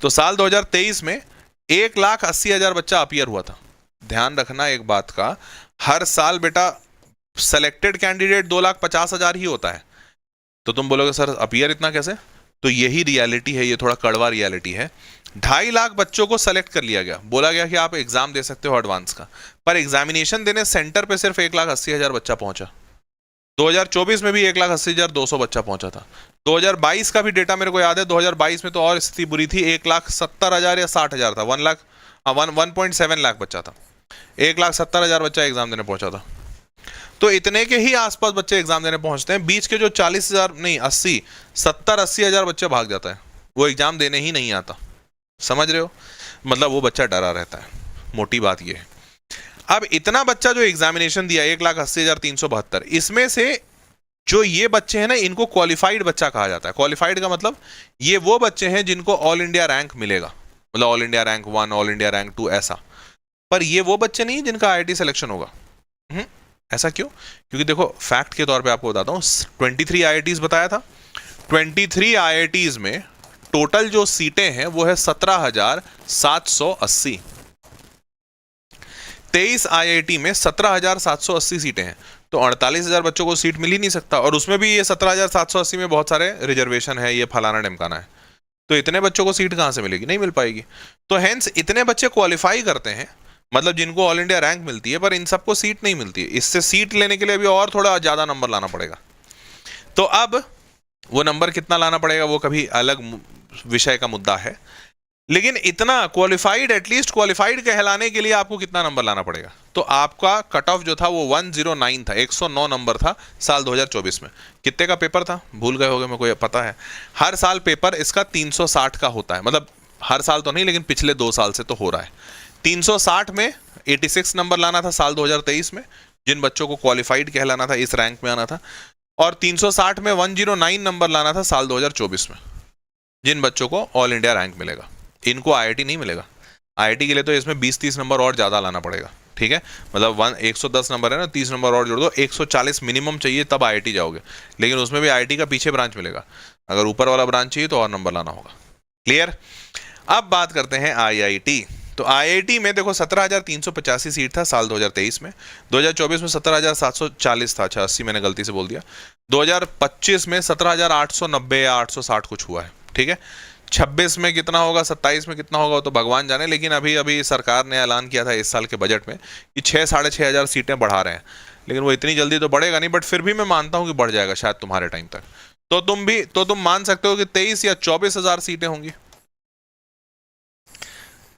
A: तो साल 2023 में 1,80,000 बच्चा अपीयर हुआ था। ध्यान रखना एक बात का, हर साल बेटा सेलेक्टेड कैंडिडेट 2,50,000 ही होता है। तो तुम बोलोगे सर अपीयर इतना कैसे? तो यही रियलिटी है, ये थोड़ा कड़वा रियलिटी है। 2.5 लाख बच्चों को सेलेक्ट कर लिया गया, बोला गया कि आप एग्जाम दे सकते हो एडवांस का, पर एग्जामिनेशन देने सेंटर पे सिर्फ 1,80,000 बच्चा पहुंचा। 2024 में भी 1,80,200 बच्चा पहुंचा था। 2022 का भी डेटा मेरे को याद है, 2022 में तो और स्थिति बुरी थी, 1,70,000 या 60,000 था, 1.7 लाख बच्चा था, 1,70,000 बच्चा एग्जाम देने पहुंचा था। तो इतने के ही आसपास बच्चे एग्जाम देने पहुंचते हैं, बीच के जो 40,000 नहीं 70-80,000 बच्चे भाग जाता है, वो एग्जाम देने ही नहीं आता। समझ रहे हो? मतलब वो बच्चा डरा रहता है, मोटी बात ये है। अब इतना बच्चा जो एग्जामिनेशन दिया 1,80,372, इसमें से जो ये बच्चे हैं ना, इनको क्वालिफाइड बच्चा कहा जाता है। क्वालिफाइड का मतलब ये वो बच्चे हैं जिनको ऑल इंडिया रैंक मिलेगा, मतलब all India rank 1, all India rank 2 ऐसा। पर ये वो बच्चे नहीं जिनका IIT सिलेक्शन होगा। ऐसा क्यों? क्योंकि देखो फैक्ट के तौर पे आपको बताता हूँ, 23 IITs बताया था, 23 IITs में टोटल जो सीटें हैं वो है 17,780। 23 IIT में 17,780 सीटें हैं, तो 48,000 बच्चों को सीट मिल ही नहीं सकता। और उसमें भी ये 17,780 में बहुत सारे रिजर्वेशन है, ये फलाना ढिमकाना है, तो इतने बच्चों को सीट कहां से मिलेगी? नहीं मिल पाएगी। तो हेंस इतने बच्चे क्वालिफाई करते हैं, मतलब जिनको ऑल इंडिया रैंक मिलती है, पर इन सबको सीट नहीं मिलती है। इससे सीट लेने के लिए अभी और थोड़ा ज्यादा नंबर लाना पड़ेगा। तो अब वो नंबर कितना लाना पड़ेगा वो कभी अलग विषय का मुद्दा है, लेकिन इतना क्वालिफाइड, एटलीस्ट क्वालिफाइड कहलाने के लिए आपको कितना नंबर लाना पड़ेगा? तो आपका कट ऑफ जो था वो 109 था, 109 नंबर था साल 2024 में। कितने का पेपर था भूल गए होगे, मेरे को पता है। हर साल पेपर इसका 360 का होता है, मतलब हर साल तो नहीं लेकिन पिछले 2 साल से तो हो रहा है। 360 में 86 नंबर लाना था साल 2023 में, जिन बच्चों को क्वालिफाइड कहलाना था, इस रैंक में आना था। और 360 में 109 नंबर लाना था साल 2024 में, जिन बच्चों को ऑल इंडिया रैंक मिलेगा। इनको IIT नहीं मिलेगा। IIT के लिए तो इसमें 20-30 नंबर और ज़्यादा लाना पड़ेगा, ठीक है? मतलब 110 नंबर है ना, 30 नंबर और जोड़ दो, 140 मिनिमम चाहिए तब IIT जाओगे। लेकिन उसमें भी IIT का पीछे ब्रांच मिलेगा, अगर ऊपर वाला ब्रांच चाहिए तो और नंबर लाना होगा। क्लियर? अब बात करते हैं IIT। तो IIT में देखो 17,385 सीट था साल 2023 में, 2024 में 17,740 था, अच्छा 80 मैंने गलती से बोल दिया। 2025 में 17,890 या 860 कुछ हुआ है, ठीक है? 26 में कितना होगा, 27 में कितना होगा तो भगवान जाने। लेकिन अभी सरकार ने ऐलान किया था इस साल के बजट में कि 6-6,500 सीटें बढ़ा रहे हैं। लेकिन वो इतनी जल्दी तो बढ़ेगा नहीं, बट फिर भी मैं मानता हूं कि बढ़ जाएगा शायद तुम्हारे टाइम तक। तो तुम मान सकते हो कि 23 या 24,000 सीटें होंगी।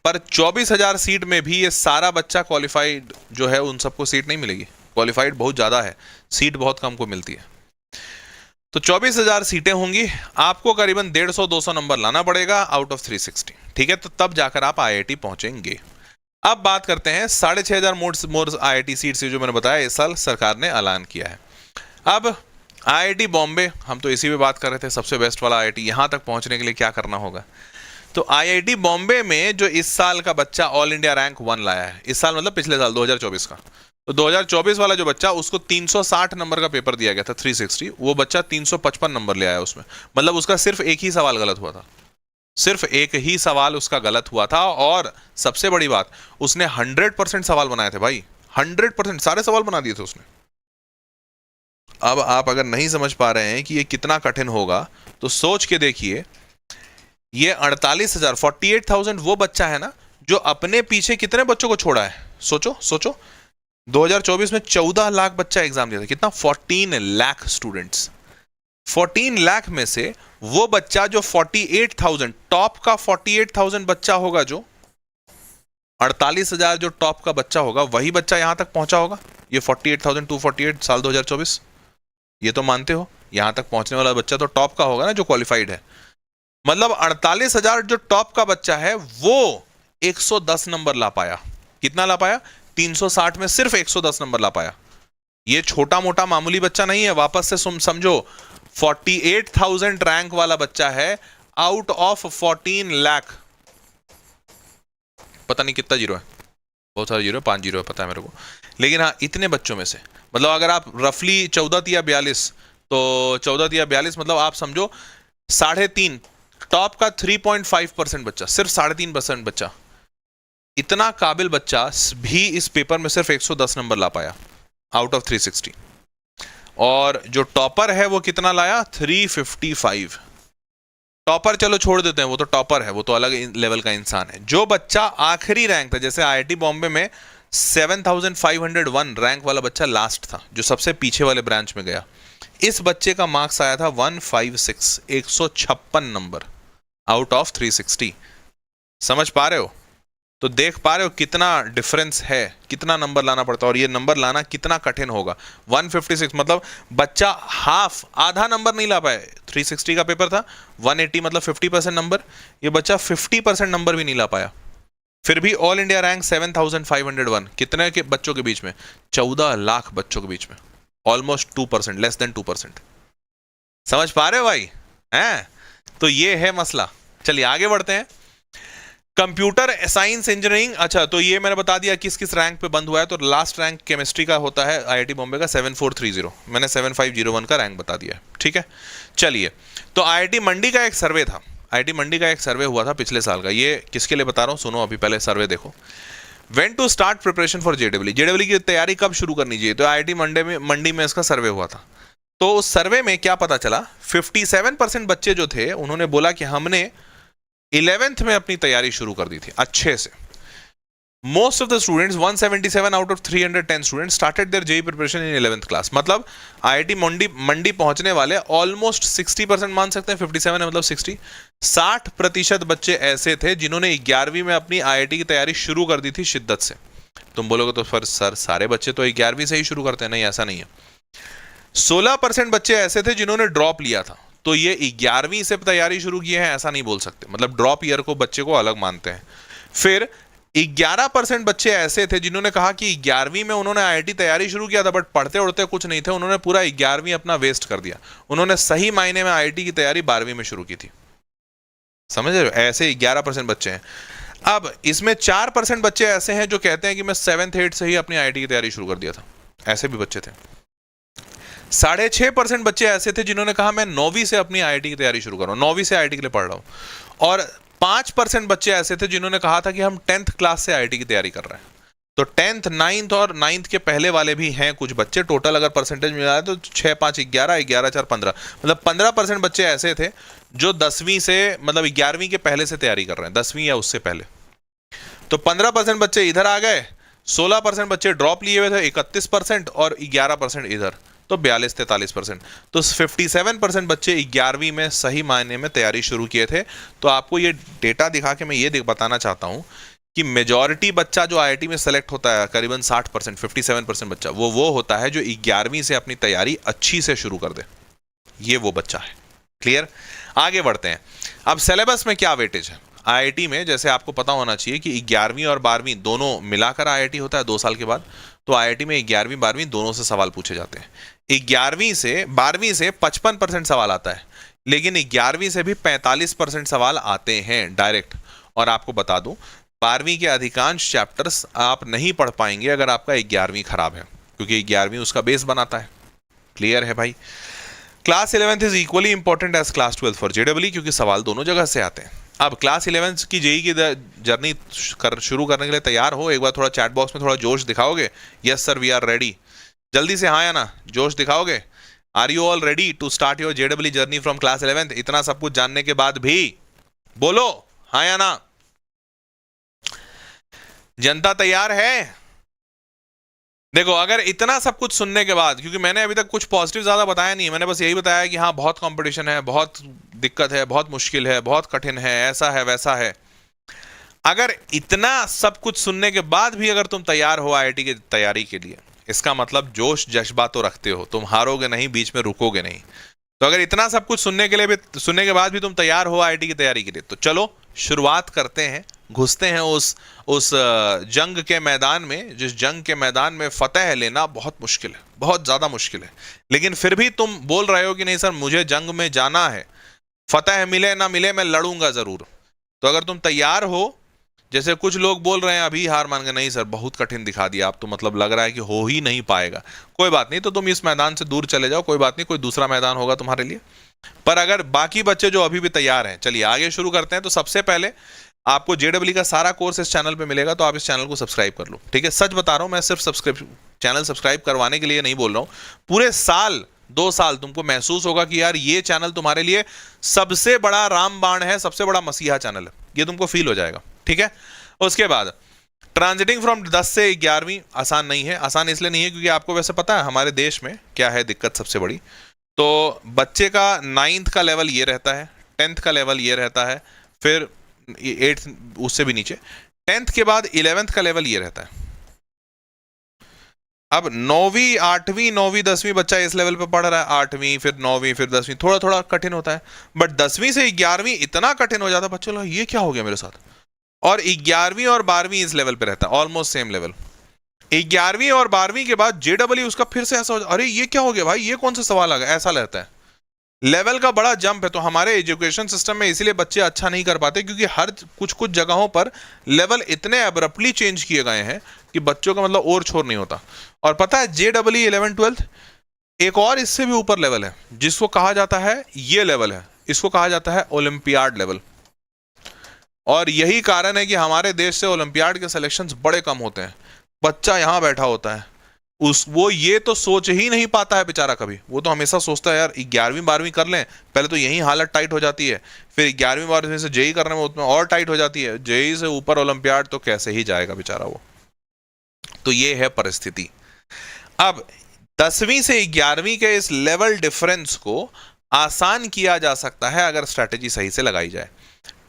A: पर 24,000 सीट में भी ये सारा बच्चा क्वालिफाइड जो है उन सबको सीट नहीं मिलेगी। क्वालिफाइड बहुत ज्यादा है, सीट बहुत कम को मिलती है। तो 24,000 सीटें होंगी, आपको करीबन 150-200 नंबर लाना पड़ेगा आउट ऑफ 360, ठीक है। तो तब जाकर आप IIT पहुंचेंगे। अब बात करते हैं 6,500 मोर IIT सीट से जो मैंने बताया इस साल सरकार ने ऐलान किया है। अब IIT बॉम्बे, हम तो इसी पे बात कर रहे थे, सबसे बेस्ट वाला IIT, यहां तक पहुंचने के लिए क्या करना होगा। तो IIT बॉम्बे में जो इस साल का बच्चा ऑल इंडिया रैंक 1 लाया है, इस साल मतलब पिछले साल 2024 का, तो 2024 वाला जो बच्चा, उसको 360 नंबर का पेपर दिया गया था 360, वो बच्चा 355 नंबर ले आया उसमें। मतलब उसका सिर्फ एक ही सवाल गलत हुआ था, सिर्फ एक ही सवाल उसका गलत हुआ था। और सबसे बड़ी बात, उसने 100% सवाल बनाए थे भाई, 100% सारे सवाल बना दिए थे उसने। अब आप अगर नहीं समझ पा रहे हैं कि ये कितना कठिन होगा, तो सोच के देखिए, ये 48,000 48,000 वो बच्चा है ना जो अपने पीछे कितने बच्चों को छोड़ा है। सोचो सोचो, 2024 में 14 लाख बच्चा एग्जाम दिया था, कितना, 14 लाख स्टूडेंट्स। 14 लाख में से वो बच्चा जो 48,000 टॉप का 48,000 बच्चा होगा, जो 48,000 जो टॉप का बच्चा होगा, वही बच्चा यहां तक पहुंचा होगा। ये 48,248 साल 2024, ये तो मानते हो, यहां तक पहुंचने वाला बच्चा तो टॉप का होगा ना, जो क्वालिफाइड है। मतलब 48,000 जो टॉप का बच्चा है वो 110 नंबर ला पाया। कितना ला पाया? 360 में सिर्फ 110 नंबर ला पाया। ये छोटा मोटा मामूली बच्चा नहीं है, वापस से समझो, 48,000 रैंक वाला बच्चा है आउट ऑफ 14 लाख। पता नहीं कितना जीरो है, बहुत सारे जीरो, 5 जीरो है पता है मेरे को, लेकिन हाँ इतने बच्चों में से, मतलब अगर आप रफली 14 या 42, तो 14 या 42 मतलब आप समझो 3.5, टॉप का 3.5% बच्चा, सिर्फ 3.5% बच्चा, इतना काबिल बच्चा भी इस पेपर में सिर्फ 110 नंबर ला पाया आउट ऑफ 360। और जो टॉपर है वो कितना लाया? 355। टॉपर चलो छोड़ देते हैं, वो तो टॉपर है, वो तो अलग लेवल का इंसान है। जो बच्चा आखिरी रैंक था, जैसे IIT बॉम्बे में 7,501 रैंक वाला बच्चा लास्ट था, जो सबसे पीछे वाले ब्रांच में गया, इस बच्चे का मार्क्स आया था 156, 156 नंबर आउट ऑफ 360। समझ पा रहे हो? तो देख पा रहे हो कितना डिफरेंस है, कितना नंबर लाना पड़ता है, और ये नंबर लाना कितना कठिन होगा। 156 मतलब बच्चा हाफ, आधा नंबर नहीं ला पाए। 360 का पेपर था, 180 मतलब 50% नंबर, ये बच्चा 50% नंबर भी नहीं ला पाया। फिर भी ऑल इंडिया रैंक 7,501, कितने के बच्चों के बीच में? 14 लाख बच्चों के बीच में, ऑलमोस्ट 2%, लेस देन 2%। समझ पा रहे हो भाई? हैं? तो ये है मसला। चलिए आगे बढ़ते हैं। कंप्यूटर साइंस इंजीनियरिंग, अच्छा तो ये मैंने बता दिया किस किस रैंक पे बंद हुआ है। तो लास्ट रैंक केमिस्ट्री का होता है IIT बॉम्बे का 7430, मैंने 7501 का रैंक बता दिया है, ठीक है। चलिए, तो IIT मंडी का एक सर्वे था, IIT मंडी का एक सर्वे हुआ था पिछले साल का। ये किसके लिए बता रहा हूँ, सुनो अभी पहले सर्वे देखो। When to start preparation for JEE? JEE की तैयारी कब शुरू करनी चाहिए? तो IIT मंडी में इसका सर्वे हुआ था। तो उस सर्वे में क्या पता चला, 57% बच्चे जो थे उन्होंने बोला कि हमने 11th में अपनी तैयारी शुरू कर दी थी अच्छे से। Most of the students, 177 out of 310 students started their JEE preparation in 11th class. मतलब IIT मंडी पहुंचने वाले ऑलमोस्ट 60% मान सकते हैं, 57 है मतलब 60% बच्चे ऐसे थे जिन्होंने 11वीं में अपनी IIT की तैयारी शुरू कर दी थी शिद्दत से। तुम बोलोगे तो फिर सर सारे बच्चे तो 11वीं से ही शुरू करते हैं, नहीं ऐसा नहीं है। 16% बच्चे ऐसे थे जिन्होंने ड्रॉप लिया था, तो ये 11वीं से तैयारी शुरू की है ऐसा नहीं बोल सकते, मतलब ड्रॉप ईयर को बच्चे को अलग मानते हैं। फिर 11% बच्चे ऐसे थे जिन्होंने कहा कि 11वीं में उन्होंने IIT तैयारी शुरू किया था, बट पढ़ते उड़ते कुछ नहीं थे, उन्होंने पूरा 11वीं अपना वेस्ट कर दिया। उन्होंने सही मायने में IIT की तैयारी 12वीं में शुरू की थी। समझ रहे हो? ऐसे 11% बच्चे हैं। अब इसमें 4% बच्चे ऐसे हैं जो कहते हैं कि मैं 7th 8th से ही अपनी IIT की तैयारी शुरू कर दिया था, ऐसे भी बच्चे थे। 6.5% बच्चे ऐसे थे जिन्होंने कहा मैं 9वीं से अपनी IIT की तैयारी शुरू कर रहा हूं, 9वीं से IIT के लिए पढ़ रहा हूं। और 5% बच्चे ऐसे थे जिन्होंने कहा था कि हम 10th क्लास से IIT की तैयारी कर रहे हैं। तो 10th 9th और 9th के पहले वाले भी हैं कुछ बच्चे। टोटल अगर परसेंटेज मिलाए तो 6 5 11 11 4 15, मतलब 15% बच्चे ऐसे थे जो 10वीं से, मतलब 11वीं के पहले से तैयारी कर रहे हैं, 10वीं या उससे पहले। तो 15% बच्चे इधर आ गए, 16% बच्चे ड्रॉप लिए हुए थे, 31% और 11% इधर, तो 42-43%। तो 57% बच्चे 11वीं में सही मायने में तैयारी शुरू किए थे। तो आपको ये डेटा दिखा के मैं ये बताना चाहता हूँ कि मेजॉरिटी बच्चा जो आईआईटी में सेलेक्ट होता है, करीबन 60%, 57% बच्चा, वो होता है जो 11वीं से अपनी तैयारी अच्छी से शुरू कर दे। ये वो बच्चा है। क्लियर? आगे बढ़ते हैं। अब सिलेबस में क्या वेटेज है आईआईटी में? जैसे आपको पता होना चाहिए कि 11वीं और 12वीं दोनों मिलाकर आईआईटी होता है 2 साल के बाद। तो आईआईटी में 11वीं 12वीं दोनों से सवाल पूछे जाते हैं। 11वीं से 12वीं से 55% सवाल आता है, लेकिन 11वीं से भी 45% सवाल आते हैं डायरेक्ट। और आपको बता दूं, 12वीं के अधिकांश चैप्टर्स आप नहीं पढ़ पाएंगे अगर आपका 11वीं खराब है, क्योंकि 11वीं उसका बेस बनाता है। क्लियर है भाई? Class 11th is equally important as class 12th for जेडब्ल्यू, क्योंकि सवाल दोनों जगह से आते हैं। अब क्लास 11th की जेई की जर्नी शुरू करने के लिए तैयार हो? एक बार थोड़ा चैट बॉक्स में थोड़ा जोश दिखाओगे? Yes sir, we are ready. जल्दी से हाँ या ना, जोश दिखाओगे? Are you all ready to start your JW journey from class 11th? इतना सब कुछ जानने के बाद भी बोलो हाँ या ना। जनता तैयार है? देखो, अगर इतना सब कुछ सुनने के बाद, क्योंकि मैंने अभी तक कुछ पॉजिटिव ज्यादा बताया नहीं, मैंने बस यही बताया कि हाँ बहुत कंपटीशन है, बहुत दिक्कत है, बहुत मुश्किल है, बहुत कठिन है, ऐसा है वैसा है। अगर इतना सब कुछ सुनने के बाद भी अगर तुम तैयार हो आईआईटी की तैयारी के लिए, इसका मतलब जोश जज्बा तो रखते हो, तुम हारोगे नहीं, बीच में रुकोगे नहीं। तो अगर इतना सब कुछ सुनने के बाद भी तुम तैयार हो आईआईटी की तैयारी के लिए, तो चलो शुरुआत करते हैं, घुसते हैं उस जंग के मैदान में, जिस जंग के मैदान में फतेह लेना बहुत मुश्किल है, बहुत ज्यादा मुश्किल है। लेकिन फिर भी तुम बोल रहे हो कि नहीं सर मुझे जंग में जाना है, फतेह मिले ना मिले मैं लड़ूंगा जरूर। तो अगर तुम तैयार हो, जैसे कुछ लोग बोल रहे हैं अभी हार मान के, नहीं सर बहुत कठिन दिखा दिया आप तो, मतलब लग रहा है कि हो ही नहीं पाएगा। कोई बात नहीं, तो तुम इस मैदान से दूर चले जाओ, कोई बात नहीं, कोई दूसरा मैदान होगा तुम्हारे लिए। पर अगर बाकी बच्चे जो अभी भी तैयार हैं, चलिए आगे शुरू करते हैं। तो सबसे पहले आपको जेडब्ल्यू का सारा कोर्स इस चैनल पे मिलेगा, तो आप इस चैनल को सब्सक्राइब कर लो। ठीक है, सच बता रहा हूं, मैं सिर्फ चैनल सब्सक्राइब करवाने के लिए नहीं बोल रहा हूं। पूरे साल 2 साल तुमको महसूस होगा कि यार ये चैनल तुम्हारे लिए सबसे बड़ा रामबाण है, सबसे बड़ा मसीहा चैनल है, ये तुमको फील हो जाएगा। ठीक है, उसके बाद ट्रांजिटिंग फ्रॉम 10 से 11वीं आसान नहीं है। आसान इसलिए नहीं है क्योंकि आपको वैसे पता है हमारे देश में क्या है दिक्कत सबसे बड़ी। तो बच्चे का 9th का लेवल ये रहता है, 10th का लेवल ये रहता है, फिर 8th उससे भी नीचे, 10th के बाद 11th का लेवल ये रहता है। अब 9वीं 8वीं 9वीं 10वीं बच्चा इस लेवल पे पढ़ रहा है, 8वीं फिर 9वीं फिर 10वीं थोड़ा थोड़ा कठिन होता है, बट 10वीं से 11वीं इतना कठिन हो जाता है बच्चों, ये क्या हो गया मेरे साथ। और 11वीं और 12वीं इस लेवल पे रहता है, ऑलमोस्ट सेम लेवल। 11वीं और 12वीं के बाद जेडब्ल्यू उसका फिर से ऐसा हो जाता है, अरे ये क्या हो गया भाई, ये कौन सा सवाल आ गया, ऐसा रहता है। लेवल का बड़ा जंप है। तो हमारे एजुकेशन सिस्टम में इसीलिए बच्चे अच्छा नहीं कर पाते, क्योंकि हर कुछ जगहों पर लेवल इतने अब्रप्टली चेंज किए गए हैं कि बच्चों का मतलब और छोर नहीं होता। और पता है जेडब्ल्यू 11 12 एक और इससे भी ऊपर लेवल है, जिसको कहा जाता है, ये लेवल है, इसको कहा जाता है ओलंपियाड लेवल। और यही कारण है कि हमारे देश से ओलंपियाड के सिलेक्शंस बड़े कम होते हैं। बच्चा यहां बैठा होता है, वो ये तो सोच ही नहीं पाता है बेचारा कभी। वो तो हमेशा सोचता है यार 11वीं 12वीं कर लें, पहले तो यही हालत टाइट हो जाती है, फिर 11वीं 12वीं से जेई करने में उसमें और टाइट हो जाती है, जेई से ऊपर ओलंपियाड तो कैसे ही जाएगा बेचारा वो। तो ये है परिस्थिति। अब 10वीं से 11वीं के इस लेवल डिफरेंस को आसान किया जा सकता है अगर स्ट्रैटेजी सही से लगाई जाए,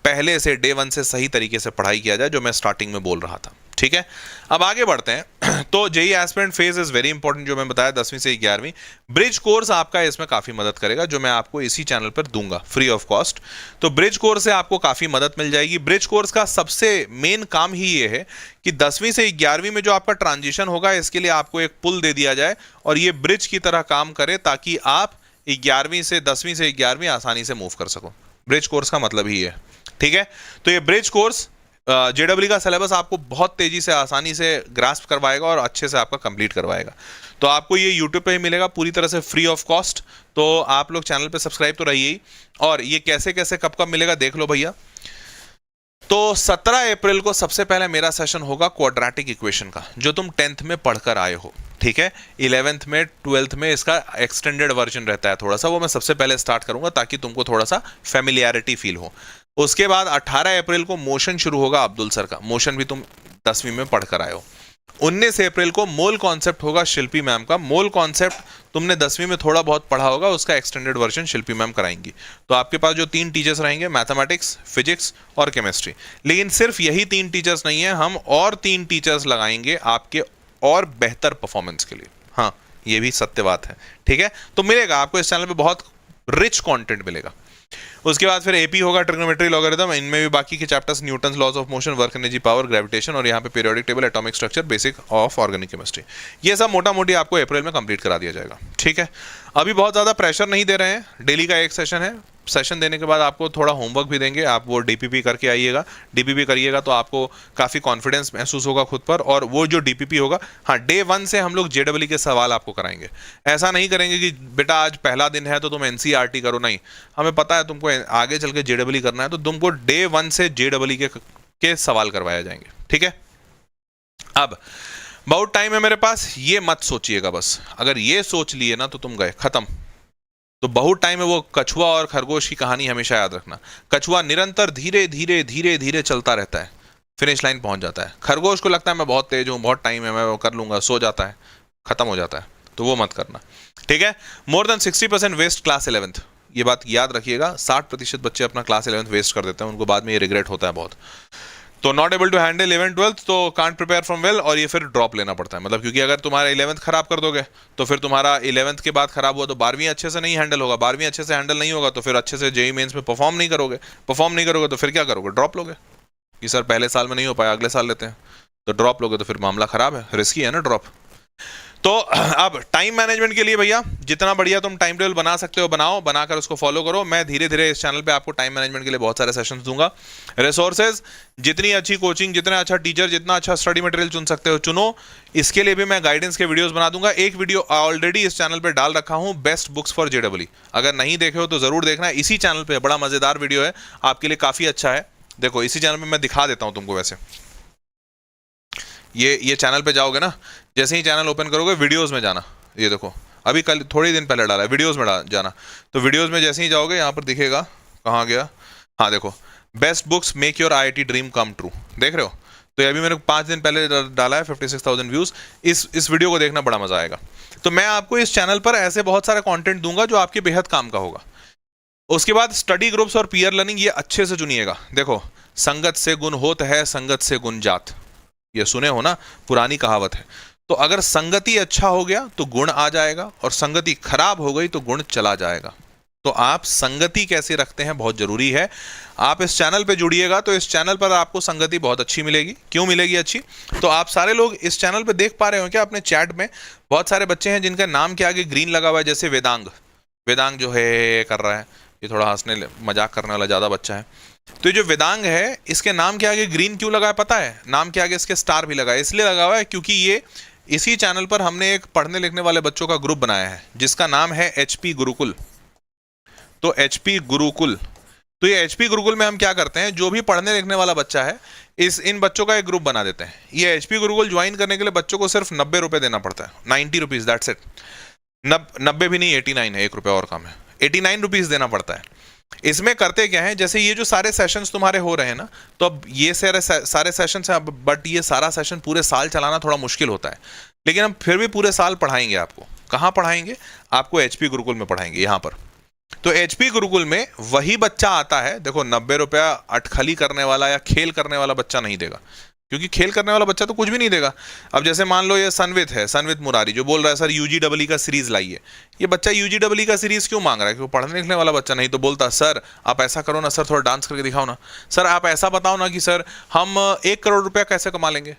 A: पहले से डे 1 से सही तरीके से पढ़ाई किया जाए, जो मैं स्टार्टिंग में बोल रहा था। ठीक है, अब आगे बढ़ते हैं। तो JEE aspirant phase is very important, जो मैं बताया 10वीं से 11वीं। ब्रिज कोर्स आपका इसमें काफी मदद करेगा, जो मैं आपको इसी चैनल पर दूंगा फ्री ऑफ कॉस्ट। तो ब्रिज कोर्स से आपको काफी मदद मिल जाएगी। ब्रिज कोर्स का सबसे मेन काम ही ये है कि 10वीं से 11वीं में जो आपका ट्रांजिशन होगा, इसके लिए आपको एक पुल दे दिया जाए और ये ब्रिज की तरह काम करे, ताकि आप 11वीं से 10वीं से 11वीं आसानी से मूव कर सको। ब्रिज कोर्स का मतलब ही है। ठीक है, तो ये ब्रिज कोर्स जेडब्ल्यू का सिलेबस आपको बहुत तेजी से आसानी से ग्रास्प करवाएगा और अच्छे से आपका कंप्लीट करवाएगा। तो आपको ये यूट्यूब पे ही मिलेगा पूरी तरह से फ्री ऑफ कॉस्ट। तो आप लोग चैनल पे सब्सक्राइब तो रहिए ही, और ये कैसे कैसे कब कब मिलेगा देख लो भैया। तो 17 अप्रैल को सबसे पहले मेरा सेशन होगा क्वाड्रेटिक इक्वेशन का, जो तुम 10th में पढ़कर आए हो। ठीक है, 11th में 12th में इसका एक्सटेंडेड वर्जन रहता है थोड़ा सा, वो मैं सबसे पहले स्टार्ट करूंगा ताकि तुमको थोड़ा सा फेमिलियरिटी फील हो। उसके बाद 18 अप्रैल को मोशन शुरू होगा अब्दुल सर का, मोशन भी तुम 10वीं में पढ़कर आए हो। 19 अप्रैल को मोल कॉन्सेप्ट होगा शिल्पी मैम का। मोल कॉन्सेप्ट तुमने 10वीं में थोड़ा बहुत पढ़ा होगा, उसका एक्सटेंडेड वर्जन शिल्पी मैम कराएंगी। तो आपके पास जो 3 टीचर्स रहेंगे, मैथमेटिक्स, फिजिक्स और केमिस्ट्री। लेकिन सिर्फ यही 3 टीचर्स नहीं है, हम और 3 टीचर्स लगाएंगे आपके और बेहतर परफॉर्मेंस के लिए। हाँ, ये भी सत्य बात है, ठीक है। तो मिलेगा आपको इस चैनल पे बहुत रिच कंटेंट मिलेगा। उसके बाद फिर एपी होगा, ट्रिग्नोमेट्री, लॉगरिथम, इनमें भी बाकी के chapters, Newton's laws of motion, work energy, power, gravitation और यहाँ पे periodic table, atomic structure, basic of organic chemistry. ये सब मोटा मोटी आपको अप्रैल में कंप्लीट करा दिया जाएगा, ठीक है। अभी बहुत ज़्यादा प्रेशर नहीं दे रहे हैं, डेली का एक सेशन है। सेशन देने के बाद आपको थोड़ा होमवर्क भी देंगे, आप वो डीपीपी करके आइएगा। डीपीपी करिएगा तो आपको काफ़ी कॉन्फिडेंस महसूस होगा खुद पर, और वो जो डीपीपी होगा, हाँ, डे 1 से हम लोग जेडब्ल्यू के सवाल आपको कराएंगे। ऐसा नहीं करेंगे कि बेटा आज पहला दिन है तो तुम एनसीईआरटी करो, नहीं, हमें पता है तुमको आगे चल के जेडब्ल्यू करना है, तो तुमको डे 1 से जेडब्ल्यू के सवाल करवाए जाएंगे, ठीक है। अब बहुत टाइम है मेरे पास, ये मत सोचिएगा बस, अगर ये सोच लिए ना तो तुम गए, खत्म। तो बहुत टाइम है, वो कछुआ और खरगोश की कहानी हमेशा याद रखना। कछुआ निरंतर धीरे धीरे धीरे धीरे चलता रहता है, फिनिश लाइन पहुंच जाता है। खरगोश को लगता है मैं बहुत तेज हूं, बहुत टाइम है, मैं वो कर लूंगा, सो जाता है, खत्म हो जाता है। तो वो मत करना, ठीक है। More than 60% waste class 11th, ये बात याद रखिएगा। 60% बच्चे अपना क्लास 11th वेस्ट कर देते हैं, उनको बाद में ये रिग्रेट होता है बहुत। तो not able to handle 11th 12th, तो कांट प्रिपेयर फ्रॉम वेल, और ये फिर ड्रॉप लेना पड़ता है। मतलब क्योंकि अगर तुम्हारा 11th खराब कर दोगे तो फिर तुम्हारा 11th के बाद खराब हुआ तो 12वीं अच्छे से नहीं हैंडल होगा, 12वीं अच्छे से हैंडल नहीं होगा तो फिर अच्छे से जेईई मेंस में परफॉर्म नहीं करोगे तो फिर क्या करोगे, ड्रॉप लोगे कि सर पहले साल में नहीं हो पाया, अगले साल लेते हैं। तो ड्रॉप लोगे तो फिर मामला खराब है, रिस्की है ना ड्रॉप। तो अब टाइम मैनेजमेंट के लिए भैया जितना बढ़िया तुम टाइम टेबल बना सकते हो बनाओ, बनाकर उसको फॉलो करो। मैं धीरे धीरे इस चैनल पे आपको टाइम मैनेजमेंट के लिए बहुत सारे सेशंस दूंगा। रिसोर्सेज, जितनी अच्छी कोचिंग, जितना अच्छा टीचर, जितना अच्छा स्टडी मटेरियल चुन सकते हो चुनो। इसके लिए भी मैं गाइडेंस के वीडियोस बना दूंगा। एक वीडियो ऑलरेडी इस चैनल पे डाल रखा हूं, बेस्ट बुक्स फॉर जेडब्ल्यू। अगर नहीं देखे हो तो जरूर देखना, इसी चैनल पे बड़ा मजेदार वीडियो है, आपके लिए काफी अच्छा है। देखो इसी चैनल पे मैं दिखा देता हूं तुमको। वैसे ये चैनल पे जाओगे ना, जैसे ही चैनल ओपन करोगे वीडियोस में जाना, ये देखो अभी कल थोड़ी दिन पहले डाला है, वीडियोस में जाना। तो वीडियोस में जैसे ही जाओगे यहाँ पर दिखेगा, कहाँ गया, हाँ देखो, best books make your IIT dream come true, देख रहे हो। तो ये अभी मैंने 5 दिन पहले डाला है, 56,000 व्यूज। इस वीडियो को देखना बड़ा मजा आएगा। तो मैं आपको इस चैनल पर ऐसे बहुत सारा कंटेंट दूंगा जो आपके बेहद काम का होगा। उसके बाद स्टडी ग्रुप्स और पीयर लर्निंग, ये अच्छे से चुनिएगा। देखो, संगत से गुण होत है, संगत से गुण जात, ये सुने हो ना, पुरानी कहावत है। तो अगर संगति अच्छा हो गया तो गुण आ जाएगा, और संगति खराब हो गई तो गुण चला जाएगा। तो आप संगति कैसे रखते हैं बहुत जरूरी है। आप इस चैनल पे जुड़िएगा तो इस चैनल पर आपको संगति बहुत अच्छी मिलेगी। क्यों मिलेगी अच्छी? तो आप सारे लोग इस चैनल पे देख पा रहे हो क्या अपने चैट में? बहुत सारे बच्चे हैं जिनका नाम के आगे ग्रीन लगा हुआ है, जैसे वेदांग जो है कर रहा है, ये थोड़ा हंसने मजाक करने वाला ज्यादा बच्चा है। तो ये जो वेदांग है, इसके नाम के आगे ग्रीन क्यों लगा है पता है? नाम के आगे इसके स्टार भी लगा है, इसलिए लगा हुआ है क्योंकि ये इसी चैनल पर हमने एक पढ़ने लिखने वाले बच्चों का ग्रुप बनाया है जिसका नाम है एचपी गुरुकुल। तो एचपी गुरुकुल, तो ये एचपी गुरुकुल में हम क्या करते हैं, जो भी पढ़ने लिखने वाला बच्चा है इन बच्चों का एक ग्रुप बना देते हैं। ये एचपी गुरुकुल ज्वाइन करने के लिए बच्चों को सिर्फ 90 रुपए देना पड़ता है, 90 रुपीज, दैट्स इट। 90 भी नहीं, 89 है, 1 रुपया और कम है, 89 रुपीज देना पड़ता है। इसमें करते क्या है, जैसे ये जो सारे सेशंस तुम्हारे हो रहे हैं ना, तो अब ये सारे सेशंस हैं, बट ये सारा सेशन पूरे साल चलाना थोड़ा मुश्किल होता है, लेकिन हम फिर भी पूरे साल पढ़ाएंगे आपको। कहाँ पढ़ाएंगे? आपको एचपी गुरुकुल में पढ़ाएंगे, यहाँ पर। तो एचपी गुरुकुल में वही बच्चा आता है, देखो 90 रुपया अटखली करने वाला या खेल करने वाला बच्चा नहीं देगा, क्योंकि खेल करने वाला बच्चा तो कुछ भी नहीं देगा। अब जैसे मान लो ये सनवित है, सनवित मुरारी, जो बोल रहा है सर यूजीडब्ल्यू का सीरीज लाइए। ये बच्चा यूजीडब्ल्यू का सीरीज क्यों मांग रहा है? क्योंकि पढ़ने लिखने वाला बच्चा नहीं। तो बोलता सर आप ऐसा करो ना सर, थोड़ा डांस करके दिखाओ ना सर, आप ऐसा बताओ ना कि सर हम 1 करोड़ रुपया कैसे कमा लेंगे।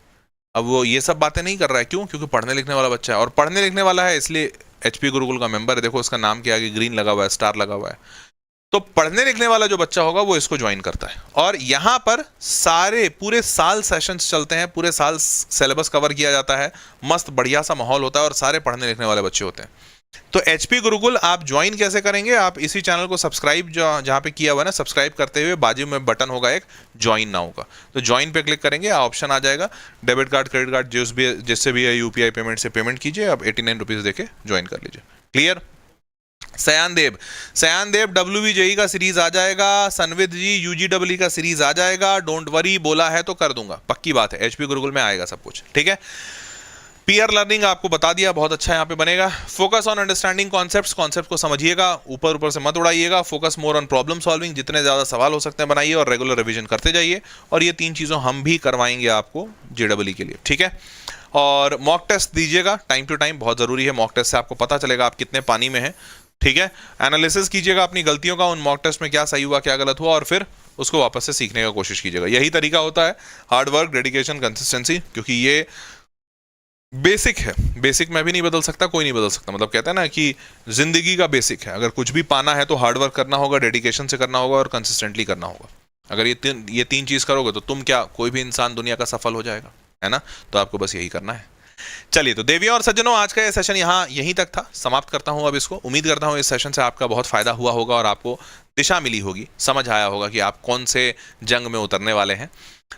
A: अब वो ये सब बातें नहीं कर रहा है, क्यों? क्योंकि पढ़ने लिखने वाला बच्चा है, और पढ़ने लिखने वाला है इसलिए एचपी गुरुकुल का मेंबर है। देखो उसका नाम के आगे ग्रीन लगा हुआ है, स्टार लगा हुआ है। तो पढ़ने लिखने वाला जो बच्चा होगा वो इसको ज्वाइन करता है, और यहाँ पर पूरे साल सेशंस चलते हैं, पूरे साल सिलेबस कवर किया जाता है, मस्त बढ़िया सा माहौल होता है, और सारे पढ़ने लिखने वाले बच्चे होते हैं। तो एचपी गुरुकुल आप ज्वाइन कैसे करेंगे? आप इसी चैनल को सब्सक्राइब जहाँ पे किया हुआ है ना, सब्सक्राइब करते हुए बाजू में बटन होगा एक ज्वाइन नाउ का, तो ज्वाइन पे क्लिक करेंगे, ऑप्शन आ जाएगा डेबिट कार्ड क्रेडिट कार्ड जिससे भी है यूपीआई पेमेंट से पेमेंट कीजिए, आप 89 रुपीज देके ज्वाइन कर लीजिए। क्लियर? सयान देव WBJE का सीरीज आ जाएगा। सनविद जी UGEE का सीरीज आ जाएगा, डोंट वरी, बोला है तो कर दूंगा, पक्की बात है। HP गुरुकुल में आएगा सब कुछ, ठीक है। पीयर लर्निंग आपको बता दिया, बहुत अच्छा यहाँ पे बनेगा। Focus on understanding concepts, concept को समझिएगा, ऊपर ऊपर से मत उड़ाइएगा। Focus more on problem solving, जितने ज्यादा सवाल हो सकते हैं बनाइए और रेगुलर रिवीजन करते जाइए। और ये 3 चीजों हम भी करवाएंगे आपको JEE के लिए, ठीक है। और मॉक टेस्ट दीजिएगा टाइम टू टाइम, बहुत जरूरी है। मॉक टेस्ट से आपको पता चलेगा आप कितने पानी में हैं, ठीक है। एनालिसिस कीजिएगा अपनी गलतियों का, उन मॉक टेस्ट में क्या सही हुआ क्या गलत हुआ, और फिर उसको वापस से सीखने का कोशिश कीजिएगा। यही तरीका होता है, हार्ड वर्क, डेडिकेशन, कंसिस्टेंसी, क्योंकि ये बेसिक है। बेसिक मैं भी नहीं बदल सकता, कोई नहीं बदल सकता। मतलब कहते हैं ना कि जिंदगी का बेसिक है, अगर कुछ भी पाना है तो हार्ड वर्क करना होगा, डेडिकेशन से करना होगा और कंसिस्टेंटली करना होगा। अगर ये तीन चीज करोगे तो तुम क्या, कोई भी इंसान दुनिया का सफल हो जाएगा, है ना। तो आपको बस यही करना है। चलिए, तो देवियों और सज्जनों, आज का ये सेशन यहीं तक था, समाप्त करता हूं अब इसको। उम्मीद करता हूं इस सेशन से आपका बहुत फायदा हुआ होगा और आपको दिशा मिली होगी, समझ आया होगा कि आप कौन से जंग में उतरने वाले हैं।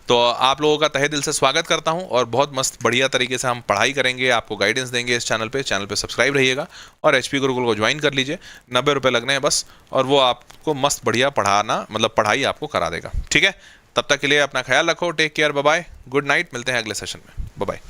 A: तो आप लोगों का तहे दिल से स्वागत करता हूं और बहुत मस्त बढ़िया तरीके से हम पढ़ाई करेंगे, आपको गाइडेंस देंगे इस चैनल पे सब्सक्राइब रहिएगा और HP गुरुकुल को ज्वाइन कर लीजिए। 90 रुपये लगने हैं बस, और वो आपको मस्त बढ़िया पढ़ाना, मतलब पढ़ाई आपको करा देगा, ठीक है। तब तक के लिए अपना ख्याल रखो, take care, bye bye, good night, मिलते हैं अगले सेशन में, बाय बाय।